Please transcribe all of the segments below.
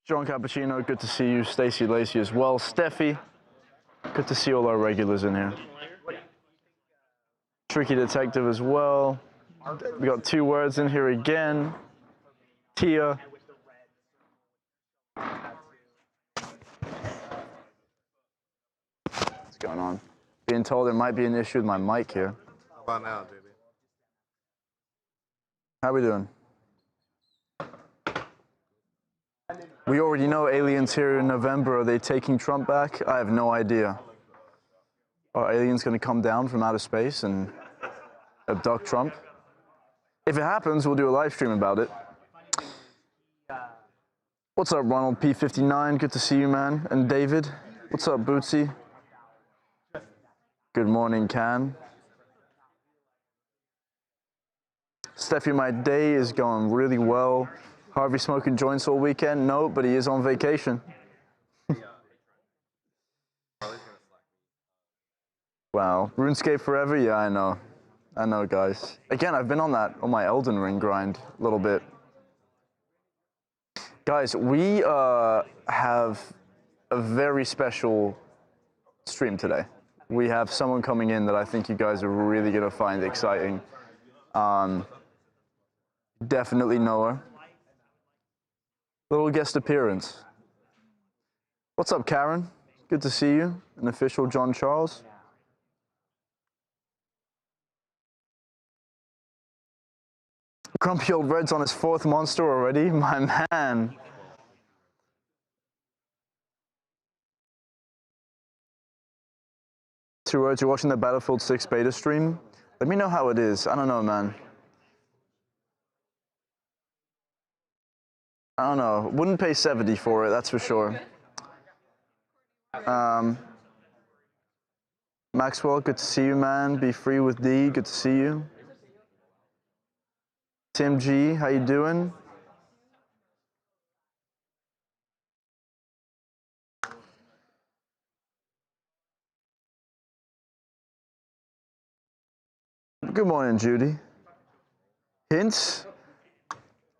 John Cappuccino, good to see you. Stacy Lacey as well. Steffi, good to see all our regulars in here. Tricky Detective as well. We got two words in here again. Tia. What's going on? Being told there might be an issue with my mic here. How about now, baby? How we doing? We already know aliens here in November. Are they taking Trump back? I have no idea. Are aliens going to come down from outer space and abduct Trump? If it happens, we'll do a live stream about it. What's up, Ronald P59? Good to see you, man. And David. What's up, Bootsy? Good morning, Can. Steffi, my day is going really well. Harvey smoking joints all weekend? No, but he is on vacation. Wow. RuneScape forever? Yeah, I know. I know, guys. Again, I've been on my Elden Ring grind a little bit. Guys, we have a very special stream today. We have someone coming in that I think you guys are really going to find exciting. Definitely know her. Little guest appearance. What's up, Karen? Good to see you. An official John Charles. Grumpy Old Red's on his fourth monster already? My man. Two words, you're watching the Battlefield 6 beta stream? Let me know how it is. I don't know, man. I don't know. Wouldn't pay 70 for it, that's for sure. Maxwell, good to see you, man. Be free with D, good to see you. Tim G, how you doing? Good morning, Judy. Hints?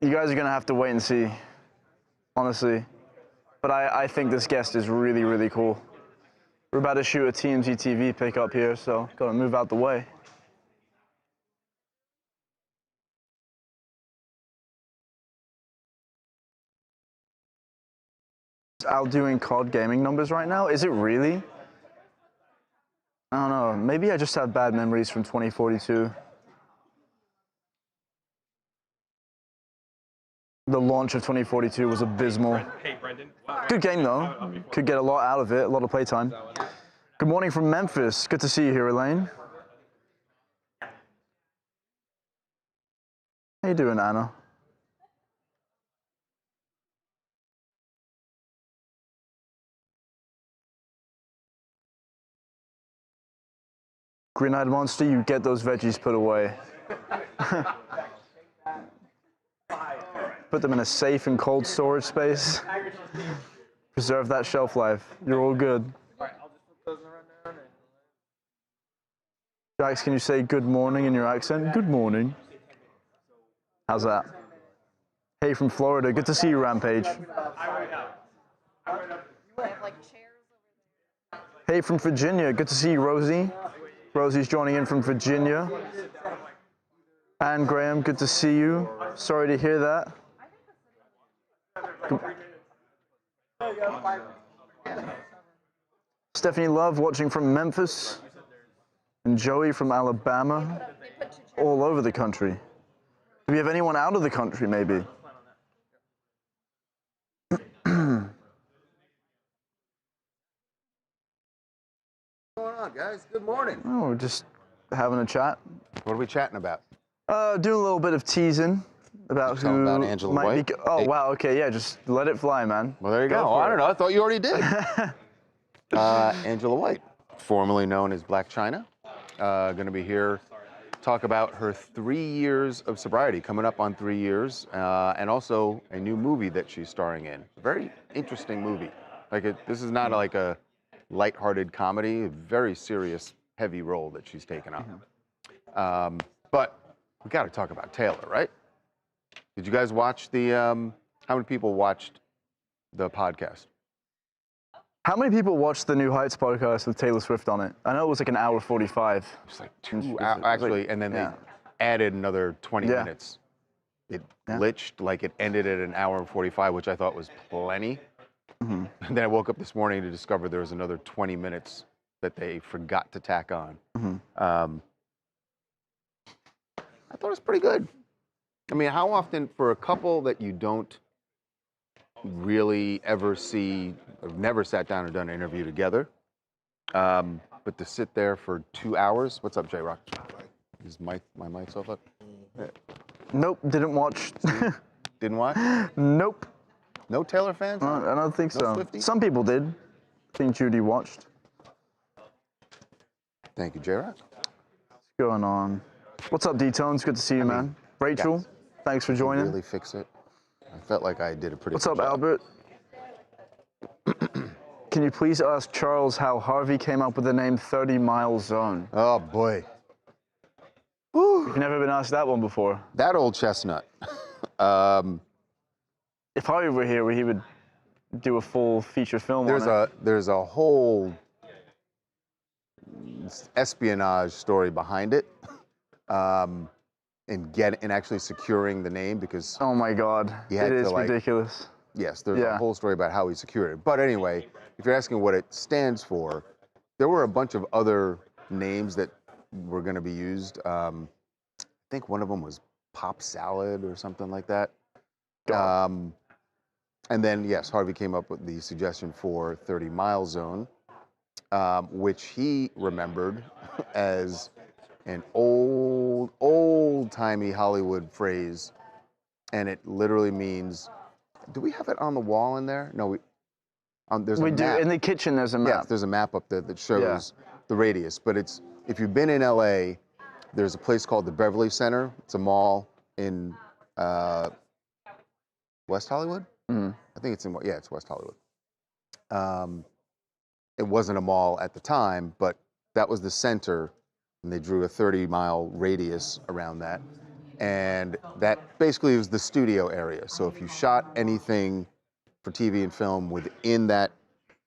You guys are gonna have to wait and see, honestly. But I think this guest is really, really cool. We're about to shoot a TMZ TV pickup here, so gotta move out the way. Out doing COD gaming numbers right now? Is it really? I don't know. Maybe I just have bad memories from 2042. The launch of 2042 was abysmal. Good game though. Could get a lot out of it, a lot of playtime. Good morning from Memphis. Good to see you here, Elaine. How you doing, Anna? Green-eyed monster, you get those veggies put away. Put them in a safe and cold storage space. Preserve that shelf life. You're all good. Jax, can you say good morning in your accent? Good morning. How's that? Hey from Florida. Good to see you, Rampage. Hey from Virginia. Good to see you, Rosie. Rosie's joining in from Virginia. Anne Graham, good to see you. Sorry to hear that. Stephanie Love watching from Memphis. And Joey from Alabama. All over the country. Do we have anyone out of the country, maybe? What's going on, guys? Good morning. Oh, we're just having a chat. What are we chatting about? Doing a little bit of teasing about who about Angela might White? be. Oh, wow. Okay, yeah, just let it fly, man. Well, there you go. I don't know. I thought you already did. Angela White, formerly known as Black China, going to be here talk about her 3 years of sobriety, coming up on 3 years, and also a new movie that she's starring in. Very interesting movie. This is not like a lighthearted comedy, a very serious, heavy role that she's taken on. But we got to talk about Taylor, right? Did you guys watch the? How many people watched the podcast. How many people watched the New Heights podcast with Taylor Swift on it? I know it was like an hour 45. It's like 2 hours, actually, and then they added another 20 minutes. It glitched, like it ended at an hour and 45, which I thought was plenty. And then I woke up this morning to discover there was another 20 minutes that they forgot to tack on. I thought it was pretty good. I mean, how often, for a couple that you don't really ever see, or never sat down and done an interview together, but to sit there for 2 hours, what's up, J-Rock? Is my mic's off? Nope, didn't watch. Didn't watch? Nope. No Taylor fans? I don't think No so. Swifties? Some people did. I think Judy watched. Thank you, J-Rock. What's going on? What's up, D-Tones? Good to see you, man. Rachel, thanks for joining. Really fix it. I felt like I did a pretty What's good up, job. Albert? Can you please ask Charles how Harvey came up with the name 30 Mile Zone? Oh, boy. You've never been asked that one before. That old chestnut. If Harvey were here, he would do a full feature film on it. There's a whole espionage story behind it, in actually securing the name, because Oh my God, had it to, is like, ridiculous. yes, there's a whole story about how he secured it. But anyway, if you're asking what it stands for, there were a bunch of other names that were going to be used. I think one of them was Pop Salad or something like that. And then, yes, Harvey came up with the suggestion for 30 Mile Zone, which he remembered as an old-timey Hollywood phrase. And it literally means, do we have it on the wall in there? No, there's a We do. map. In the kitchen, there's a map. Yes, there's a map up there that shows the radius. But it's, if you've been in LA, there's a place called the Beverly Center. It's a mall in West Hollywood. I think it's it's West Hollywood. It wasn't a mall at the time, but that was the center, and they drew a 30-mile radius around that. And that basically was the studio area. So if you shot anything for TV and film within that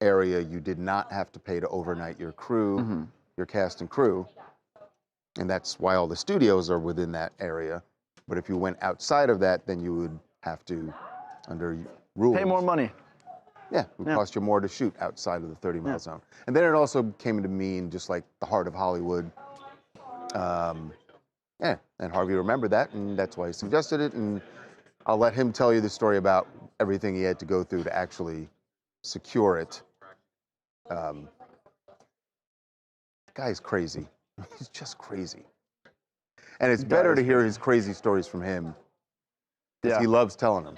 area, you did not have to pay to overnight your crew, your cast and crew. And that's why all the studios are within that area. But if you went outside of that, then you would have to, under rules, Pay more money. Yeah, it would cost you more to shoot outside of the 30-mile zone. And then it also came to mean just like the heart of Hollywood. And Harvey remembered that, and that's why he suggested it. And I'll let him tell you the story about everything he had to go through to actually secure it. Guy's crazy. He's just crazy. And it's better to hear his crazy stories from him, because he loves telling them.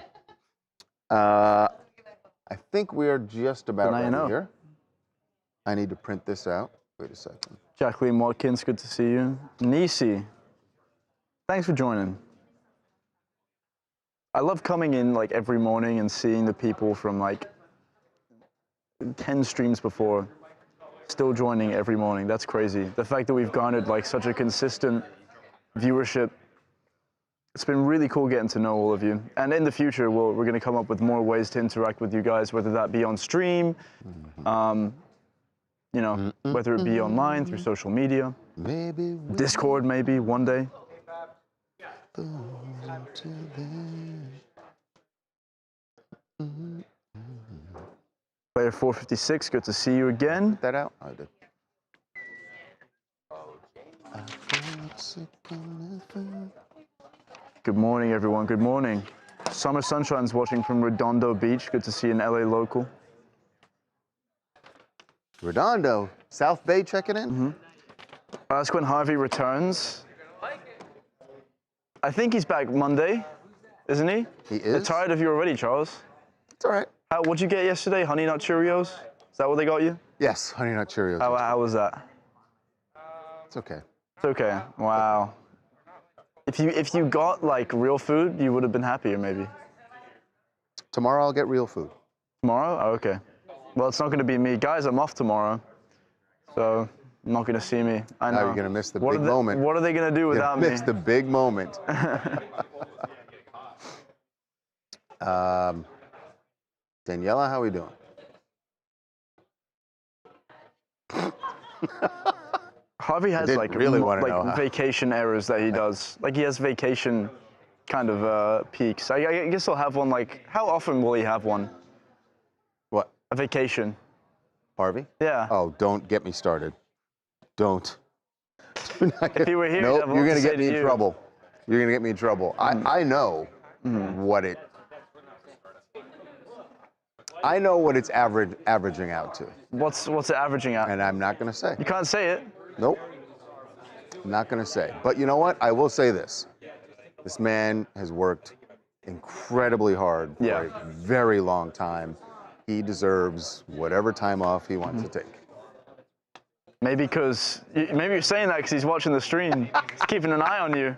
I think we are just about ready here. I need to print this out. Wait a second. Jacqueline Watkins, good to see you. Nisi, thanks for joining. I love coming in like every morning and seeing the people from like 10 streams before still joining every morning. That's crazy. The fact that we've garnered like such a consistent viewership, it's been really cool getting to know all of you. And in the future, we're going to come up with more ways to interact with you guys, whether that be on stream, you know, whether it be online through social media, maybe Discord maybe one day. Player 456, good to see you again. Put that out? I did. Good morning, everyone. Good morning. Summer Sunshine's watching from Redondo Beach. Good to see an LA local. Redondo, South Bay checking in? Ask when Harvey returns. I think he's back Monday, isn't he? He They're is. tired of you already, Charles. It's all right. What'd you get yesterday? Honey Nut Cheerios? Is that what they got you? Yes, Honey Nut Cheerios. How was that? It's okay. It's okay. Wow. If you got like real food, you would have been happier maybe. Tomorrow I'll get real food. Tomorrow? Oh, okay. Well, it's not going to be me. Guys, I'm off tomorrow, so you're not going to see me. I know. Now you're going to miss the big moment. What are they going to do without me? Miss the big moment. Daniela, how are we doing? Harvey has did like really wanna know how. vacation errors that he does. Like he has vacation kind of peaks. I guess he'll have one. Like how often will he have one? What? A vacation. Harvey? Yeah. Oh, don't get me started. Don't. If he were here, nope, he'd have a you're lot gonna to say get me to in you. trouble. You're gonna get me in trouble. I know what it. I know what it's averaging out to, What's it averaging at? and I'm not gonna say. You can't say it. Nope. I'm not gonna say. But you know what? I will say this. This man has worked incredibly hard for Yeah. a very long time. He deserves whatever time off he wants to take. Maybe you're saying that because he's watching the stream. He's keeping an eye on you.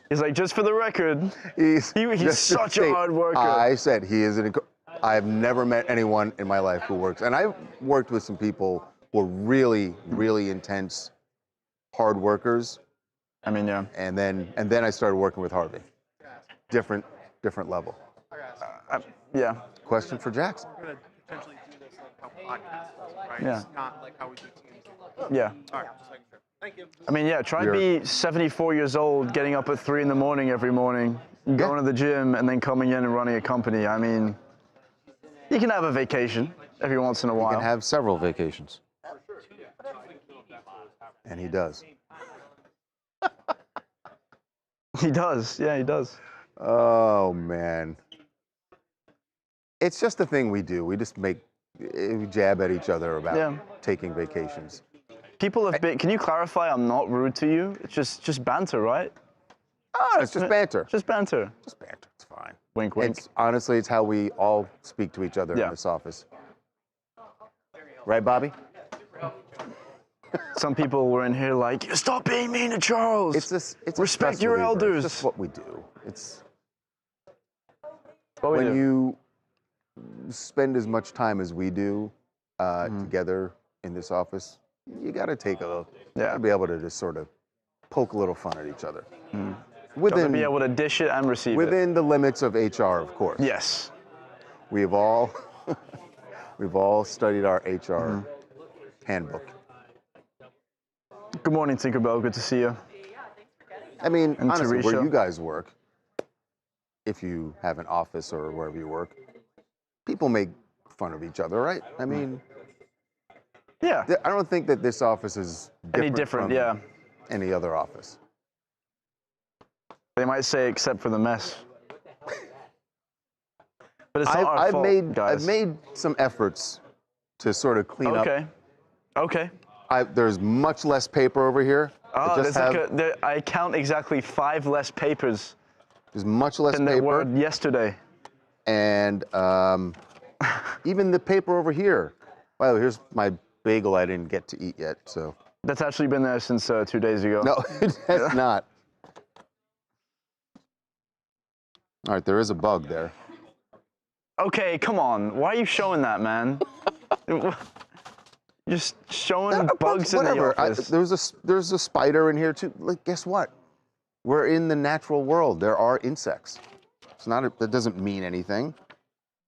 He's like, just for the record, he's just to such a state, hard worker. I said he is I have never met anyone in my life who works, and I've worked with some people who are really, really intense, hard workers. I mean, yeah. And then I started working with Harvey. Different level. Yeah. Question for Jackson. We're gonna potentially do this like a couple podcasts, right? Yeah. It's not like how we do TMZ. Yeah. All right, just making sure. Thank you. I mean, yeah, try and be 74 years old, getting up at 3 in the morning every morning, going to the gym, and then coming in and running a company. I mean, you can have a vacation every once in a He while. can have several vacations. And he does. He does. Yeah, he does. Oh, man. It's just a thing we do. We just we jab at each other about taking vacations. People have been. Can you clarify? I'm not rude to you. It's just banter, right? Oh, it's just banter. Just banter. Just banter. It's fine. Wink, wink. Honestly, it's how we all speak to each other in this office. Right, Bobby? Some people were in here like, stop being mean to Charles. It's respect your elders. It's just what we do. It's what we when do. you spend as much time as we do together in this office, you got to be able to just sort of poke a little fun at each other. Within be able to dish it and receive within the limits of HR, of course. Yes. We've all studied our HR handbook. Good morning, Tinkerbell. Good to see you. I mean, And honestly, where Teresa. you guys work, if you have an office or wherever you work, people make fun of each other, right? I mean, Yeah. I don't think that this office is Any different, from any other office. They might say except for the mess. But it's not our fault, guys. I've made some efforts to sort of clean up. Okay. There's much less paper over here. Oh, I count exactly 5 less papers There's much less than there paper. were yesterday. And even the paper over here. By the way, here's my bagel I didn't get to eat yet. So That's actually been there since 2 days ago. no, it has not. All right, there is a bug there. Okay, come on. Why are you showing that, man? Just showing bugs in the Whatever. office. There's a spider in here too. Like, guess what? We're in the natural world. There are insects. That doesn't mean anything.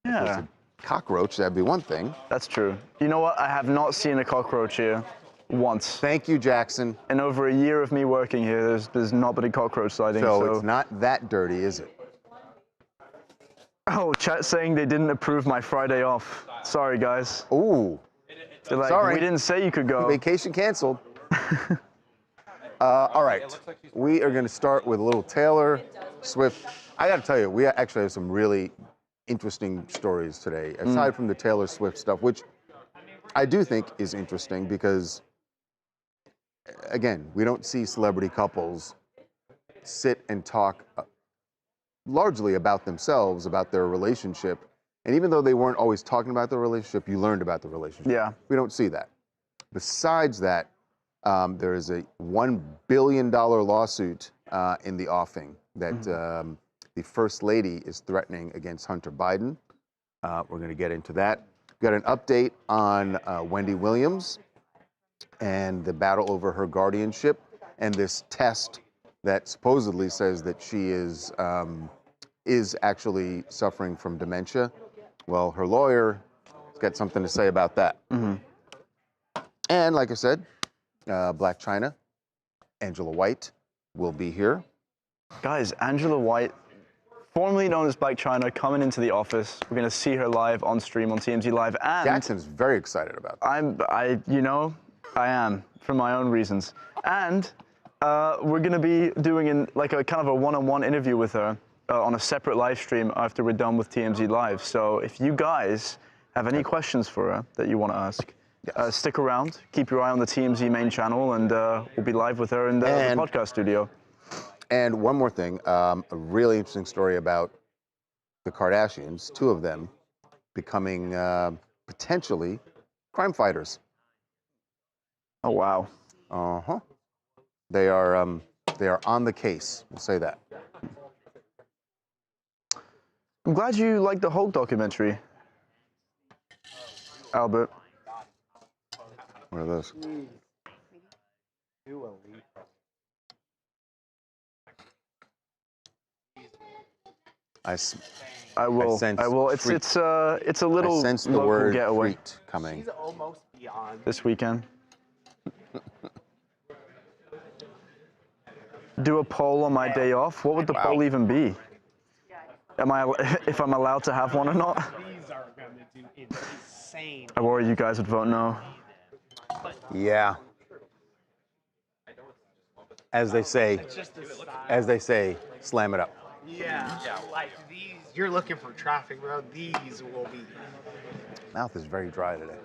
If Yeah. it's a cockroach, that'd be one thing. That's true. You know what? I have not seen a cockroach here once. Thank you, Jackson. In over a year of me working here, there's not been a cockroach sighting. So it's not that dirty, is it? Oh, chat saying they didn't approve my Friday off. Sorry, guys. Ooh, They're like, Sorry. we didn't say you could go. vacation canceled. All right, we are going to start with a little Taylor Swift. I got to tell you, we actually have some really interesting stories today, aside from the Taylor Swift stuff, which I do think is interesting because, again, we don't see celebrity couples sit and talk largely about themselves, about their relationship. And even though they weren't always talking about the relationship, you learned about the relationship. Yeah. We don't see that. Besides that, there is a $1 billion lawsuit in the offing that the First Lady is threatening against Hunter Biden. We're going to get into that. Got an update on Wendy Williams and the battle over her guardianship and this test that supposedly says that she is actually suffering from dementia. Well, her lawyer has got something to say about that. And like I said, Black China, Angela White will be here. Guys, Angela White, formerly known as Black China, coming into the office. We're going to see her live on stream on TMZ Live. And Jackson's very excited about that. I am, for my own reasons. And we're going to be doing like a kind of a one-on-one interview with her on a separate live stream after we're done with TMZ Live. So if you guys have any questions for her that you want to ask, stick around, keep your eye on the TMZ main channel, and we'll be live with her in the podcast studio. And one more thing, a really interesting story about the Kardashians, two of them becoming potentially crime fighters. Oh, wow. Uh-huh. They are on the case, we'll say that. I'm glad you liked the Hulk documentary, Albert. What are those? I will. It's a little I sense the local word getaway treat coming. She's almost beyond. this weekend. Do a poll on my day off. What would the poll even be? If I'm allowed to have one or not? These are going to do insane. I worry you guys would vote no. Yeah. As they say, slam it up. Yeah. Like these, you're looking for traffic, bro. These will be. Mouth is very dry today.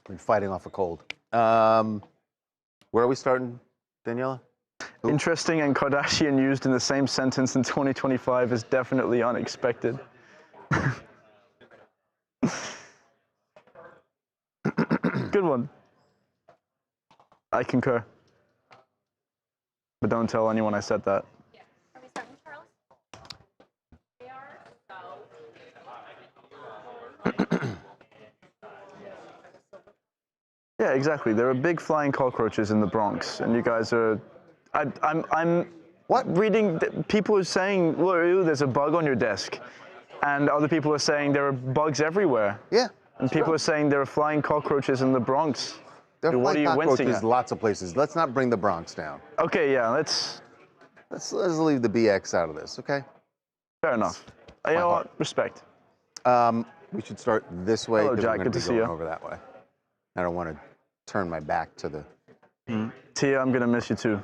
Been fighting off a cold. Where are we starting, Daniela? Interesting and Kardashian used in the same sentence in 2025 is definitely unexpected. Good one. I concur. But don't tell anyone I said that. Are we starting, Charles? We are, Yeah, exactly. There are big flying cockroaches in the Bronx, and you guys are. I'm What? reading. People are saying, "Look, there's a bug on your desk," and other people are saying there are bugs everywhere. Yeah. And people are saying there are flying cockroaches in the Bronx. There are What are flying you wincing cockroaches at? lots of places. Let's not bring the Bronx down. Okay, yeah, let's. Let's leave the BX out of this, okay? Fair enough. You know what? Respect. We should start this way Hello, because Jack. we're going Good to to be see going you. over that way. I don't want to turn my back to the. Tia, I'm gonna miss you too.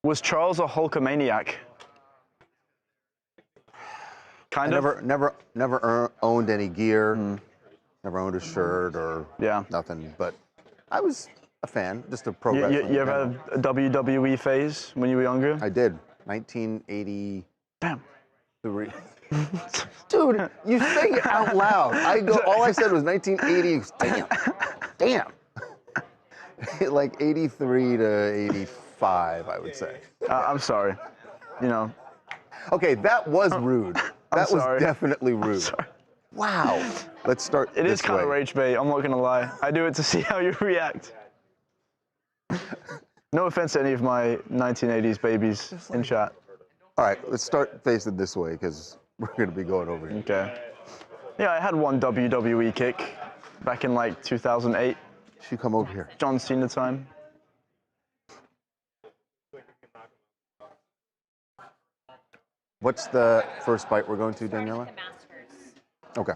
Was Charles a Hulkamaniac? Kind of. Never owned any gear. Never owned a shirt or nothing. But I was a fan, just a pro wrestling. You ever had a WWE phase when you were younger? I did. 1983. Damn. Dude, you say it out loud. All I said was 1980. Damn. Like 83 to 85, I would say. I'm sorry. You know. Okay, that was rude. That was definitely rude. Sorry. Wow. Let's start It this is kind of rage bait, I'm not gonna lie. I do it to see how you react. No offense to any of my 1980s babies in chat. All right, let's start facing this way because we're going to be going over here. Okay. Yeah, I had one WWE kick back in like 2008. You come over here. John Cena time. What's the first fight we're going to, Daniela? the Masters. Okay.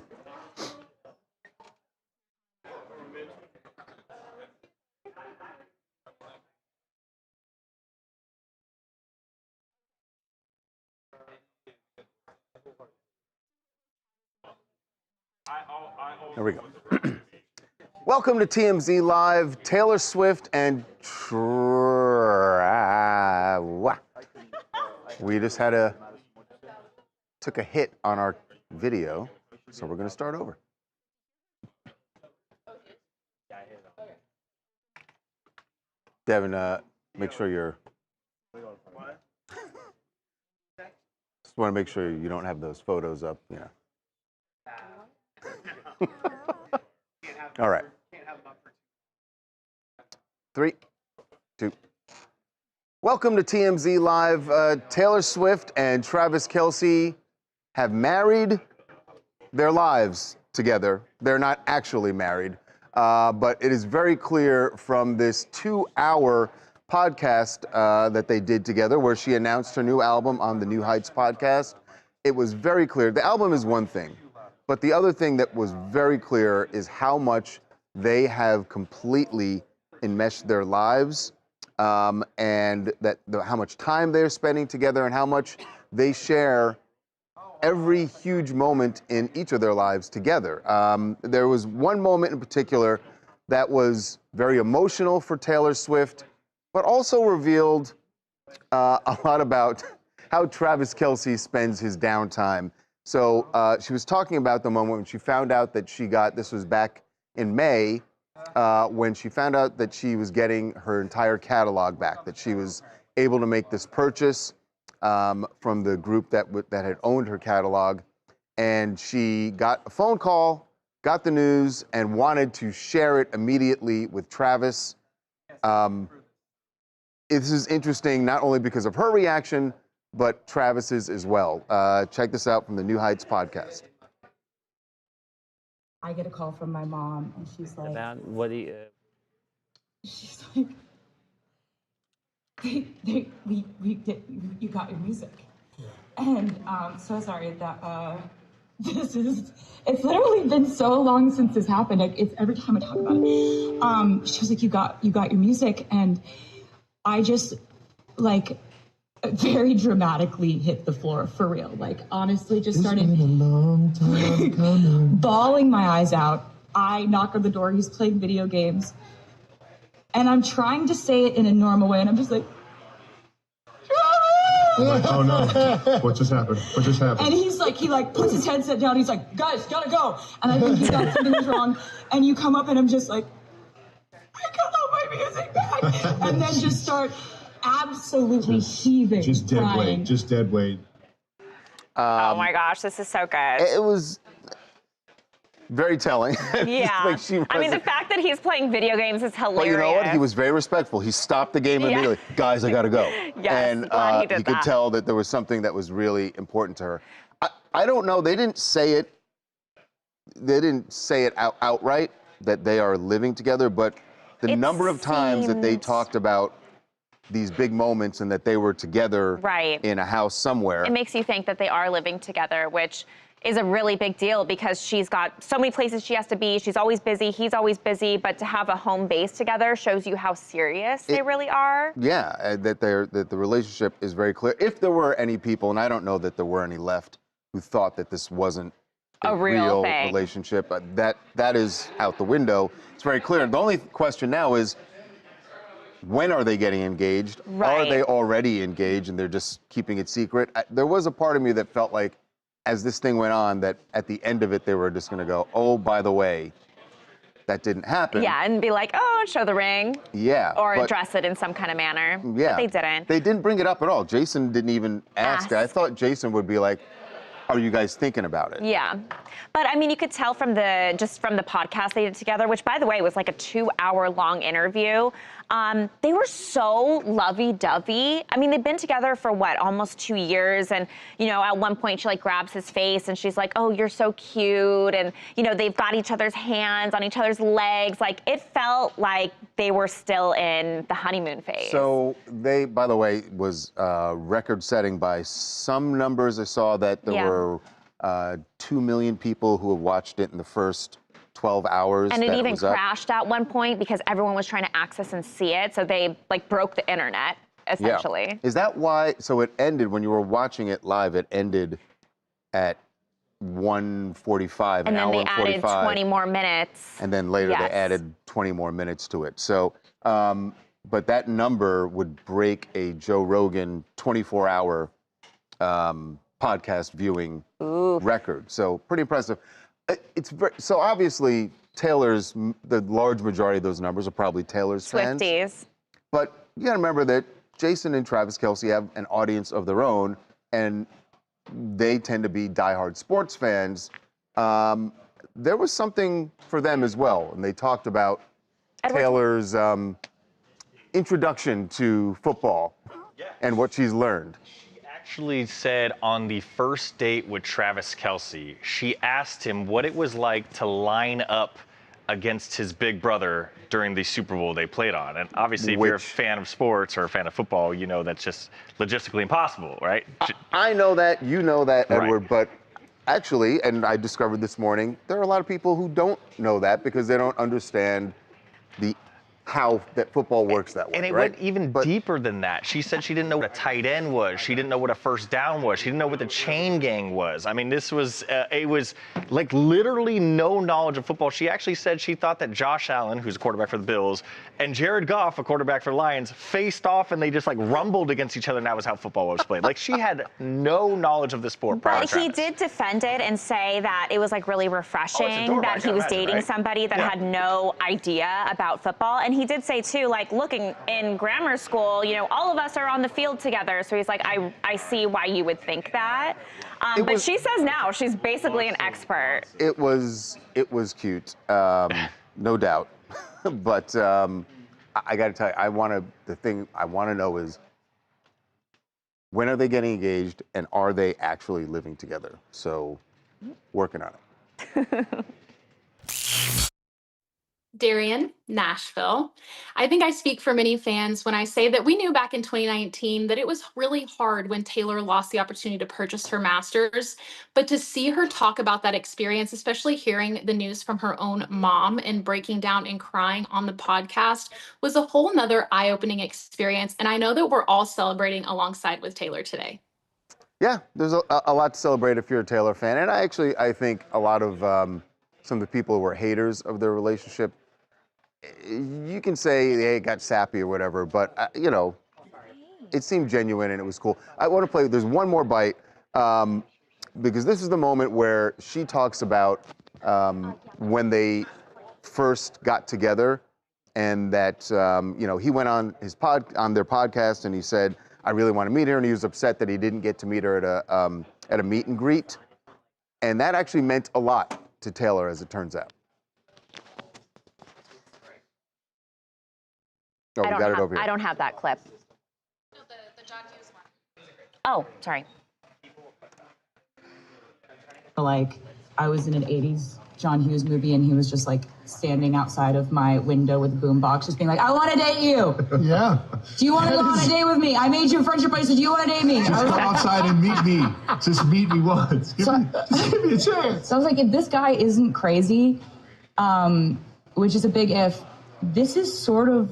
There we go. Welcome to TMZ Live. Taylor Swift and we just took a hit on our video, so we're going to start over. Devin, make sure you're. Just want to make sure you don't have those photos up, you know. All right. 3, 2. Welcome to TMZ Live. Taylor Swift and Travis Kelce have married their lives together. They're not actually married, but it is very clear from this 2-hour podcast that they did together where she announced her new album on the New Heights podcast. It was very clear. The album is one thing, but the other thing that was very clear is how much they have completely enmeshed their lives. And how much time they're spending together and how much they share every huge moment in each of their lives together. There was one moment in particular that was very emotional for Taylor Swift, but also revealed a lot about how Travis Kelce spends his downtime. So she was talking about the moment when she found out that this was back in May, when she found out that she was getting her entire catalog back, that she was able to make this purchase from the group that had owned her catalog. And she got a phone call, got the news, and wanted to share it immediately with Travis. This is interesting not only because of her reaction, but Travis's as well. Check this out from the New Heights podcast. I get a call from my mom, and she's like, what do you? she's like, you got your music. And so sorry that it's literally been so long since this happened. Like, it's every time I talk about it. She was like, you got your music, and I just like very dramatically hit the floor for real. Like, honestly, just started a long time coming. bawling my eyes out. I knock on the door. He's playing video games. And I'm trying to say it in a normal way. And I'm just like, Like, oh no, what just happened? What just happened? and he's like, he puts his headset down. He's like, guys, gotta go. And I think he thought something was wrong. And you come up and I'm just like, I got my music back. And then just start absolutely heaving, Just dead crying. weight. Just dead weight. Oh my gosh, this is so good. It was very telling. Yeah. Like she I mean, the wasn't- fact that he's playing video games is hilarious. But you know what? He was very respectful. He stopped the game immediately. Guys, I gotta go. Yes, and glad he did could that. tell that there was something that was really important to her. I don't know. They didn't say it. They didn't say it outright that they are living together, but the It number of times that they seems- talked about these big moments and that they were together Right. in a house somewhere. It makes you think that they are living together, which is a really big deal because she's got so many places she has to be. She's always busy. He's always busy. But to have a home base together shows you how serious they really are. Yeah, that the relationship is very clear. If there were any people, and I don't know that there were any left, who thought that this wasn't A real thing. relationship, that is out the window. It's very clear. The only question now is, when are they getting engaged? Are Right. they already engaged and they're just keeping it secret? There was a part of me that felt like, as this thing went on, that at the end of it, they were just going to go, oh, by the way, that didn't happen. Yeah, and be like, oh, show the ring. Yeah. Or but- address it in some kind of manner. Yeah. But they didn't. They didn't bring it up at all. Jason didn't even ask. I thought Jason would be like, are you guys thinking about it? Yeah. But I mean, you could tell from the podcast they did together, which by the way was like a 2-hour long interview. They were so lovey-dovey. I mean, they've been together for what, almost 2 years. And, you know, at one point she like grabs his face and she's like, oh, you're so cute. And, you know, they've got each other's hands on each other's legs. Like, it felt like they were still in the honeymoon phase. So they, by the way, was record-setting by some numbers. I saw that there were 2 million people who have watched it in the first 12 hours. And it that even was up. crashed at one point because everyone was trying to access and see it. So they like broke the internet, essentially. Yeah. Is that why? So it ended, when you were watching it live, it ended at 1:45, And then they an hour added 45. 20 more minutes. And then later Yes. they added 20 more minutes to it. So, but that number would break a Joe Rogan 24-hour podcast viewing record. So pretty impressive. So obviously Taylor's, the large majority of those numbers are probably Taylor's fans. Swifties. But you got to remember that Jason and Travis Kelce have an audience of their own, and they tend to be diehard sports fans. There was something for them as well, and they talked about Edward- Taylor's introduction to football and what she's learned. Actually said on the first date with Travis Kelce, she asked him what it was like to line up against his big brother during the Super Bowl they played on. And obviously, if you're a fan of sports or a fan of football, you know that's just logistically impossible, right? I know that, you know that, Right. Edward, but actually, and I discovered this morning, there are a lot of people who don't know that because they don't understand how that football works that way, And it right? went even deeper than that. She said she didn't know what a tight end was. She didn't know what a first down was. She didn't know what the chain gang was. I mean, this was, it was like literally no knowledge of football. She actually said she thought that Josh Allen, who's a quarterback for the Bills, and Jared Goff, a quarterback for the Lions, faced off and they just like rumbled against each other, and that was how football was played. Like she had no knowledge of the sport prior to But he Travis. did defend it and say that it was like really refreshing adorable. I that can he was imagine, dating right? somebody that Yeah. had no idea about football. And he did say too, like, looking in grammar school, you know, all of us are on the field together. So he's like, I see why you would think that. But she says now she's basically an expert. It was cute, no doubt. But I got to tell you, the thing I want to know is when are they getting engaged and are they actually living together? So, working on it. Darian, Nashville. I think I speak for many fans when I say that we knew back in 2019 that it was really hard when Taylor lost the opportunity to purchase her masters. But to see her talk about that experience, especially hearing the news from her own mom and breaking down and crying on the podcast, was a whole nother eye-opening experience. And I know that we're all celebrating alongside with Taylor today. Yeah, there's a lot to celebrate if you're a Taylor fan. And I think a lot of some of the people who were haters of their relationship, you can say, hey, it got sappy or whatever, but, you know, it seemed genuine and it was cool. I want to play, there's one more bite, because this is the moment where she talks about when they first got together and that, you know, he went on on their podcast and he said, I really want to meet her, and he was upset that he didn't get to meet her at a meet and greet. And that actually meant a lot to Taylor, as it turns out. Oh, we got it over here. I don't have that clip. Oh, sorry. Like, I was in an 80s John Hughes movie and he was just like standing outside of my window with a boombox just being like, I want to date you. Yeah. Do you want to go on a date with me? I made you a friendship bracelet. Do you want to date me? Just I was come like, outside and meet me. Just meet me once. Give me a chance. So I was like, if this guy isn't crazy, which is a big if, this is sort of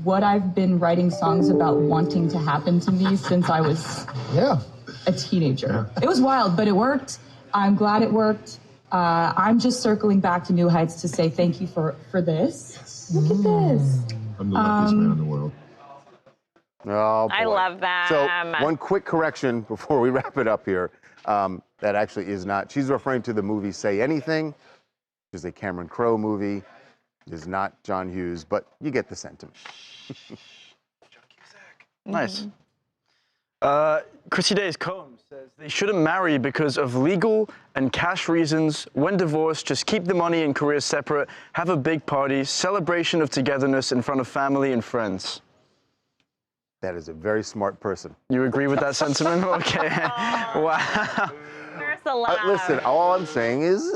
what I've been writing songs about wanting to happen to me since I was a teenager. It was wild, but it worked. I'm glad it worked. I'm just circling back to New Heights to say thank you for this. Look at this. I'm the luckiest man in the world. Oh, boy. I love that. So one quick correction before we wrap it up here. That actually is not, she's referring to the movie Say Anything, which is a Cameron Crowe movie. It is not John Hughes, but you get the sentiment. Nice. Chrissy Days Combs says they shouldn't marry because of legal and cash reasons. When divorced, just keep the money and careers separate. Have a big party, celebration of togetherness in front of family and friends. That is a very smart person. You agree with that sentiment? Okay. Wow. There's the laugh. Listen, all I'm saying is,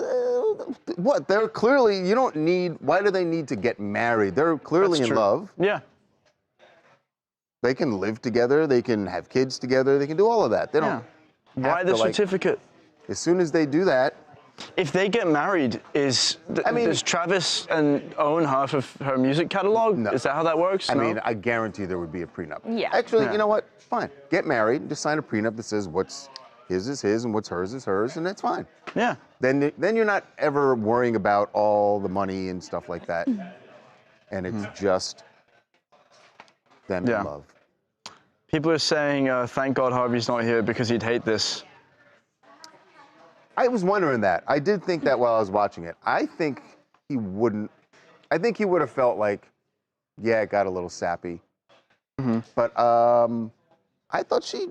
what? They're clearly, you don't need, why do they need to get married? They're clearly That's in true. love. Yeah. They can live together. They can have kids together. They can do all of that. They don't. Why have the to, like, certificate? as soon as they do that, If they get married, does Travis own half of her music catalog? No. Is that how that works? I No? mean, I guarantee there would be a prenup. Yeah. Actually, Yeah. you know what? Fine. Get married and just sign a prenup that sasays what's his is his and what's hers is hers, and that's fine. Yeah. Then you're not ever worrying about all the money and stuff like that. And it's just them Yeah. in love. People are saying, thank God Harvey's not here because he'd hate this. I was wondering that. I did think that while I was watching it. I think he wouldn't. I think he would have felt like, yeah, it got a little sappy. But I thought she.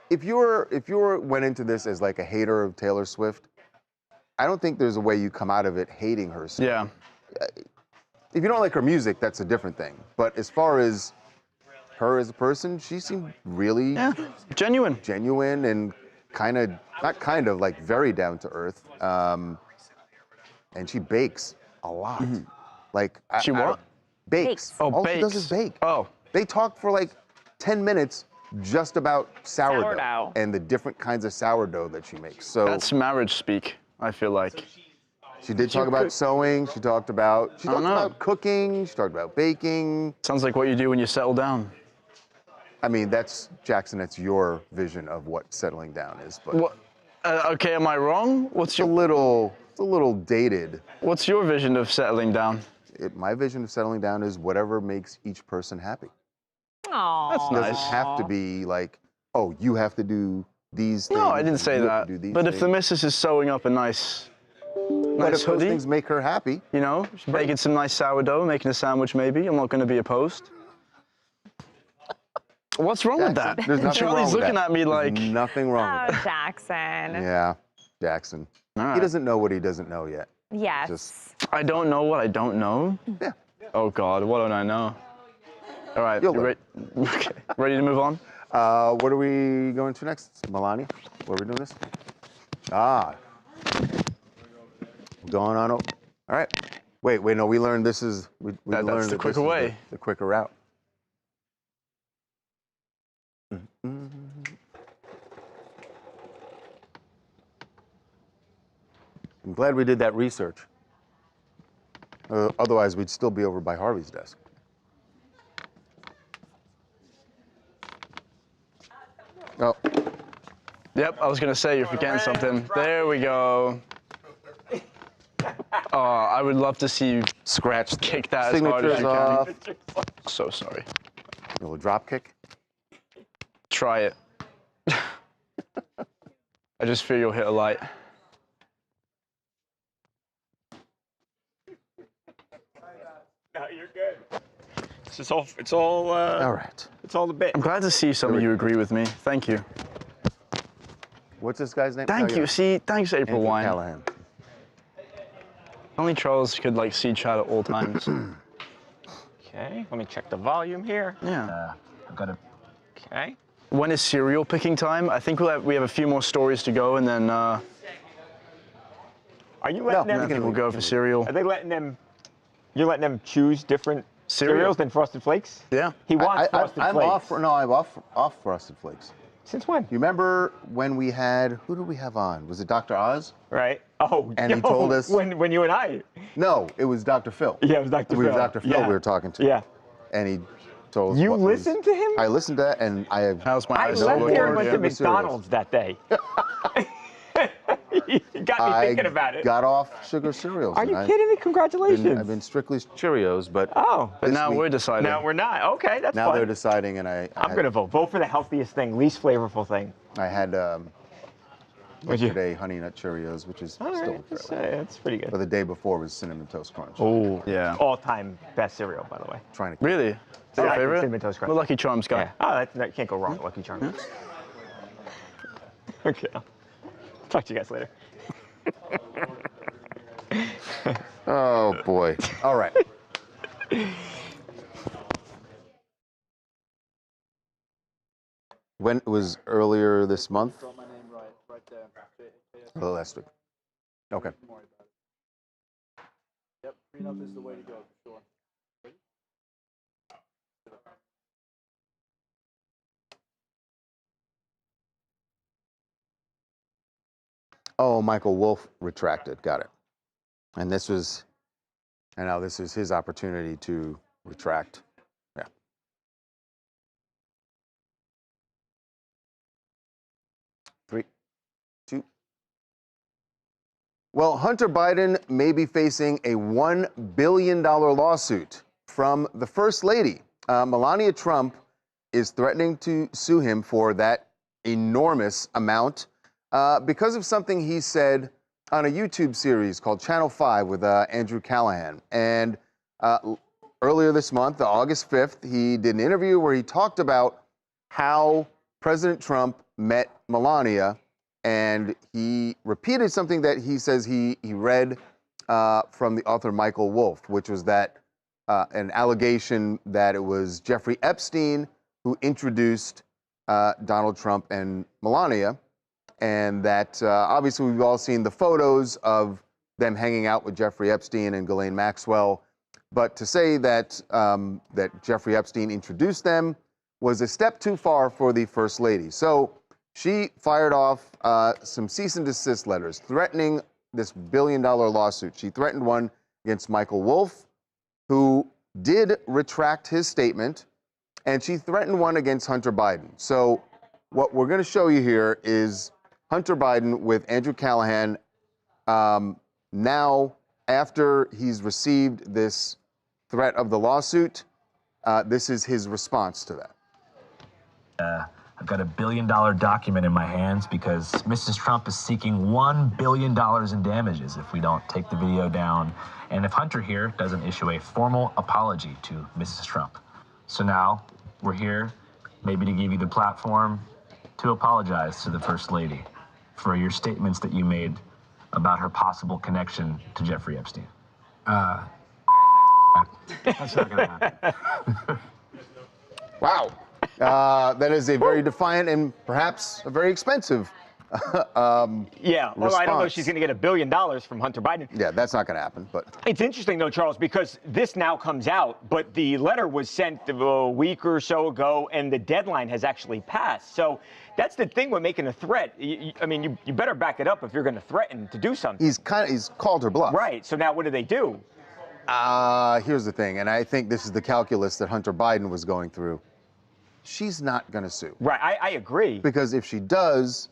If you went into this as like a hater of Taylor Swift, I don't think there's a way you come out of it hating her. So Yeah. if you don't like her music, that's a different thing. But as far as her as a person, she seemed really genuine and like very down to earth. And she bakes a lot. Like She what? Bakes. Oh, All bakes. she does is bake. Oh. They talked for like 10 minutes just about sourdough and the different kinds of sourdough that she makes. So that's marriage speak, I feel like. She did talk about sewing. She talked about cooking. She talked about baking. Sounds like what you do when you settle down. I mean, that's Jackson. That's your vision of what settling down is. But what? Okay, am I wrong? What's your? It's a little dated. What's your vision of settling down? My vision of settling down is whatever makes each person happy. Aww. That's It nice. doesn't have to be like, oh, you have to do these things. No, I didn't say that. But if the missus is sewing up a nice but if hoodie, those things make her happy, you know, she's baking some nice sourdough, making a sandwich maybe, I'm not going to be opposed. What's wrong with that? There's nothing Charlie's wrong with looking that. at me like. There's nothing wrong with that. Jackson. Yeah, Jackson. He doesn't know what he doesn't know yet. Yes. I don't know what I don't know? Yeah. Oh, God, what don't I know? All right, you ready? Okay. Ready to move on? What are we going to next? Melania? What are we doing this? Going on. All right. Wait, no, we learned this is, we learned that's the that quicker this is way. the quicker route. I'm glad we did that research. Otherwise, we'd still be over by Harvey's desk. Oh. Yep, I was going to say you're forgetting something. There we go. Oh, I would love to see you kick that as hard as you off. can. So sorry. A little drop kick. Try it. I just feel you'll hit a light. No, you're good. It's all. All right. It's all the bit. I'm glad to see some of you agree with me. Thank you. What's this guy's name? Thank you. See, thanks, April Andrew Wine. Callahan. Only Charles could like see chat at all times. Okay, let me check the volume here. Yeah. I've got to. Okay. When is cereal picking time? I think we have a few more stories to go, and then. Are you letting them? I think we'll go for cereal. Are they letting them? You're letting them choose different cereals than Frosted Flakes? Yeah. He wants Frosted I'm Flakes. I'm off Frosted Flakes. Since when? You remember when we had, who did we have on? Was it Dr. Oz? Right. Oh, and he told us. When you and I. No, it was Dr. Phil. Yeah, it was Dr. Phil. It was Dr. Phil we were talking to. Yeah. And he told us. You listened to him? I listened to that, and I have. How's my I eyes left looking? here and went to McDonald's that day. You got me thinking about it. Got off sugar cereals. Are you kidding me? Congratulations. I've been strictly Cheerios, but. But now we're deciding. Now we're not. Okay, that's Now fine. they're deciding, and I'm going to vote. Vote for the healthiest thing, least flavorful thing. I had yesterday Honey Nut Cheerios, which is still that's pretty good. But the day before was Cinnamon Toast Crunch. Oh, yeah. All-time best cereal, by the way. Trying to. Really? Is that your favorite? Cinnamon Toast Crunch. The Lucky Charms guy. Yeah. Oh, that can't go wrong with Lucky Charms. Okay. Talk to you guys later. Oh boy. All right. When it was earlier this month? Oh, last week. Okay. Yep, prenup is the way to go, for sure. Oh, Michael Wolff retracted. Got it. And this was, and now this is his opportunity to retract. Yeah. Three, two. Well, Hunter Biden may be facing a $1 billion lawsuit from the First Lady. Melania Trump is threatening to sue him for that enormous amount because of something he said on a YouTube series called Channel 5 with Andrew Callahan. And earlier this month, August 5th, he did an interview where he talked about how President Trump met Melania, and he repeated something that he says he read from the author Michael Wolff, which was that an allegation that it was Jeffrey Epstein who introduced Donald Trump and Melania, and that obviously we've all seen the photos of them hanging out with Jeffrey Epstein and Ghislaine Maxwell. But to say that that Jeffrey Epstein introduced them was a step too far for the First Lady. So she fired off some cease and desist letters threatening this billion-dollar lawsuit. She threatened one against Michael Wolff, who did retract his statement, and she threatened one against Hunter Biden. So what we're going to show you here is Hunter Biden with Andrew Callahan now, after he's received this threat of the lawsuit. This is his response to that. I've got $1 billion document in my hands because Mrs. Trump is seeking $1 billion in damages if we don't take the video down and if Hunter here doesn't issue a formal apology to Mrs. Trump. So now we're here maybe to give you the platform to apologize to the First Lady for your statements that you made about her possible connection to Jeffrey Epstein. That's not going to happen. Wow. That is a very defiant and perhaps a very expensive yeah, well, I don't know if she's going to get $1 billion from Hunter Biden. Yeah, that's not going to happen. But it's interesting, though, Charles, because this now comes out, but the letter was sent a week or so ago, and the deadline has actually passed. So that's the thing with making a threat. I mean, you better back it up if you're going to threaten to do something. He's called her bluff. Right. So now what do they do? Here's the thing, and I think this is the calculus that Hunter Biden was going through. She's not going to sue. Right, I agree. Because if she does,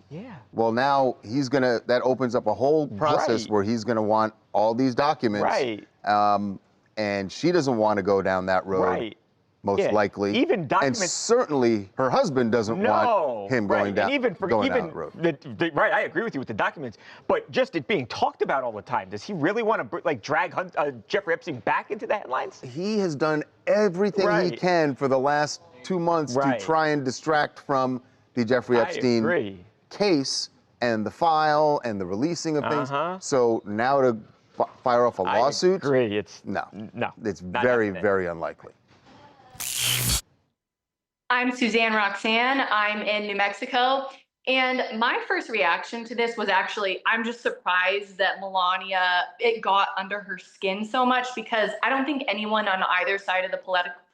well, now that opens up a whole process where he's going to want all these documents. Right. And she doesn't want to go down that road, most likely. Even documents. And certainly her husband doesn't want him going down, down that road. Right, I agree with you with the documents. But just it being talked about all the time, does he really want to drag Jeffrey Epstein back into the headlines? He has done everything he can for the last 2 months to try and distract from the Jeffrey Epstein case and the file and the releasing of things. So now to fire off a lawsuit? I agree. It's very, very unlikely. I'm Suzanne Roxanne. I'm in New Mexico. And my first reaction to this was actually, I'm just surprised that Melania, it got under her skin so much, because I don't think anyone on either side of the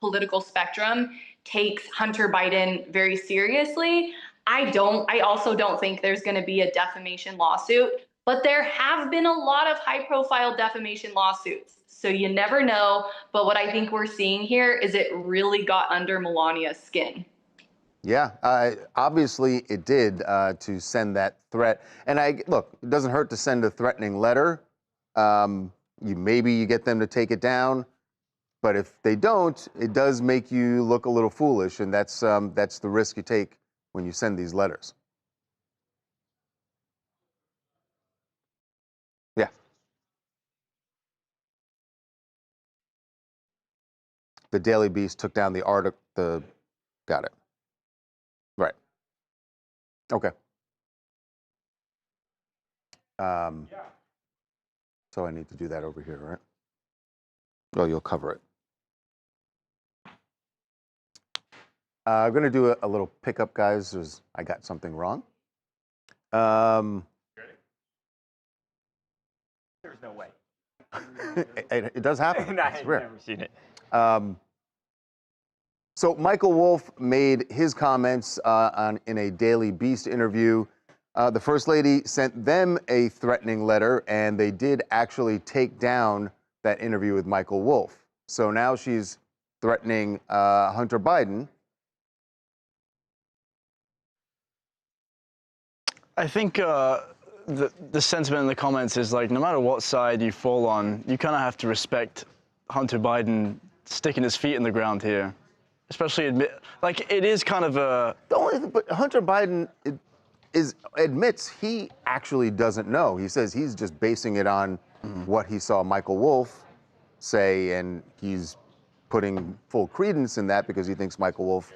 political spectrum takes Hunter Biden very seriously. I also don't think there's going to be a defamation lawsuit, but there have been a lot of high-profile defamation lawsuits. So you never know. But what I think we're seeing here is it really got under Melania's skin. Yeah, obviously it did to send that threat. And look, it doesn't hurt to send a threatening letter. Maybe you get them to take it down. But if they don't, it does make you look a little foolish, and that's the risk you take when you send these letters. Yeah. The Daily Beast took down the article. Got it. Right. Okay. So I need to do that over here, right? Oh, you'll cover it. I'm going to do a little pickup, guys. I got something wrong. There's no way. It does happen. I've never seen it. So Michael Wolff made his comments in a Daily Beast interview. The First Lady sent them a threatening letter, and they did actually take down that interview with Michael Wolff. So now she's threatening Hunter Biden. I think the sentiment in the comments is like, no matter what side you fall on, you kind of have to respect Hunter Biden sticking his feet in the ground here. Especially it is kind of a... But Hunter Biden admits he actually doesn't know. He says he's just basing it on what he saw Michael Wolff say, and he's putting full credence in that because he thinks Michael Wolff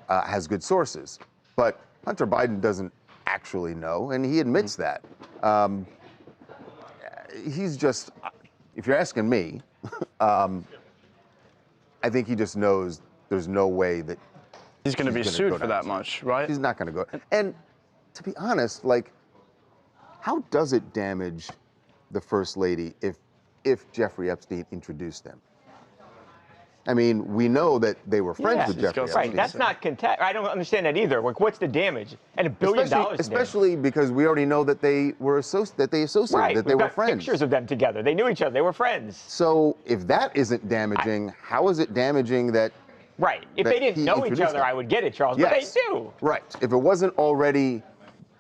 has good sources. But Hunter Biden doesn't actually know, and he admits that. He's just, if you're asking me, I think he just knows there's no way that he's going to be she's sued go for down. that much, right? He's not going to go. And to be honest, like, how does it damage the First Lady if Jeffrey Epstein introduced them? I mean, we know that they were friends with Jeffrey Epstein. Right, that's not I don't understand that either. Like, what's the damage? And $1 billion. Especially because we already know that they were associated, right. that they were friends. Pictures of them together. They knew each other. They were friends. So if that isn't damaging, how is it damaging that? Right. If they didn't know each other, I would get it, Charles. But they do. Right. If it wasn't already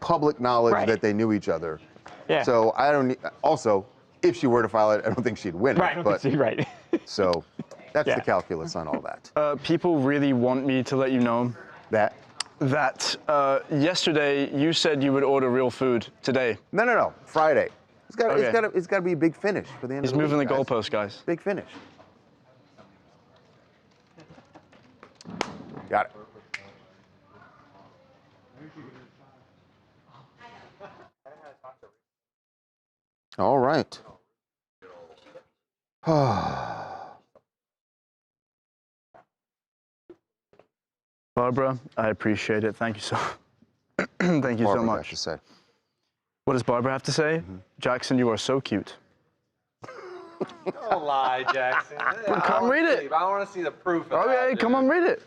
public knowledge that they knew each other. Yeah. So I don't. Also, if she were to file it, I don't think she'd win it. Right. Right. So that's the calculus on all that. People really want me to let you know that yesterday you said you would order real food today. No. Friday. It's got to be a big finish for the end of the week. He's moving the goalpost, guys. Big finish. Got it. All right. Barbara, I appreciate it. Thank you so thank you so much. What does Barbara have to say? Jackson, you are so cute. Don't lie, Jackson. Come read it. I want to see the proof. Of Okay, come on, read it.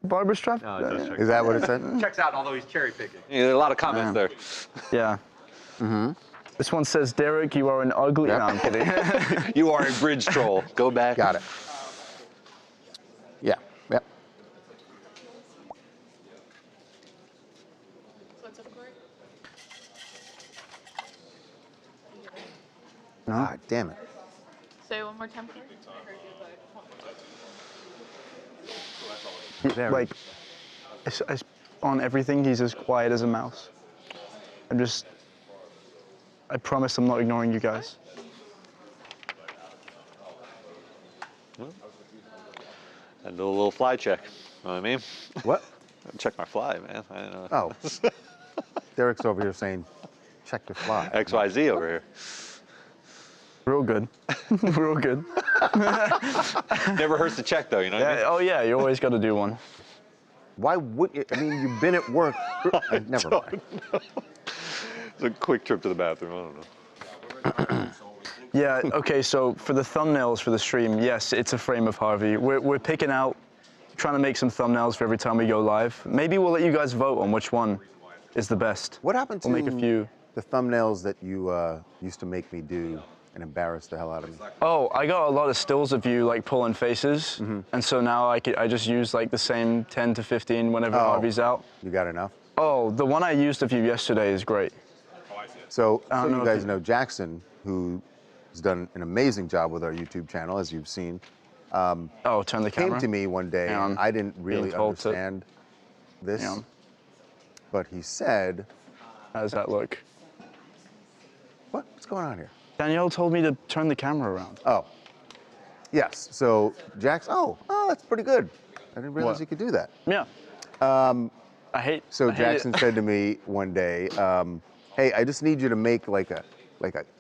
Barbara Straff. Is that what it said? Checks out, although he's cherry picking. Yeah, there are a lot of comments there. Yeah. This one says, Derek, you are an ugly. No, I'm kidding. You are a bridge troll. Go back. Got it. Yeah. Yep. God damn it. Say it one more time, please. Like, on everything, he's as quiet as a mouse. I promise I'm not ignoring you guys. I do a little fly check. You know what I mean? What? Check my fly, man. I don't know. Oh. Derek's over here saying, check your fly. XYZ over here. Real good. Real good. Never hurts to check, though, you know what I mean? Oh, yeah, you always got to do one. Why would you? I mean, you've been at work. Never mind. It's a quick trip to the bathroom. I don't know. Yeah, okay, so for the thumbnails for the stream, yes, it's a frame of Harvey. We're picking out, trying to make some thumbnails for every time we go live. Maybe we'll let you guys vote on which one is the best. What happened to we'll make a few. The thumbnails that you used to make me do and embarrass the hell out of me? Oh, I got a lot of stills of you like pulling faces, and so now I just use like the same 10 to 15 whenever Harvey's out. You got enough? Oh, the one I used of you yesterday is great. So you guys know Jackson, who has done an amazing job with our YouTube channel, as you've seen. Turn the camera. Came to me one day, and I didn't really understand this, but he said, "How does that look?" What's going on here? Danielle told me to turn the camera around. Oh, yes. So Jackson, that's pretty good. I didn't realize you could do that. Yeah. So Jackson said to me one day, "Hey, I just need you to make like a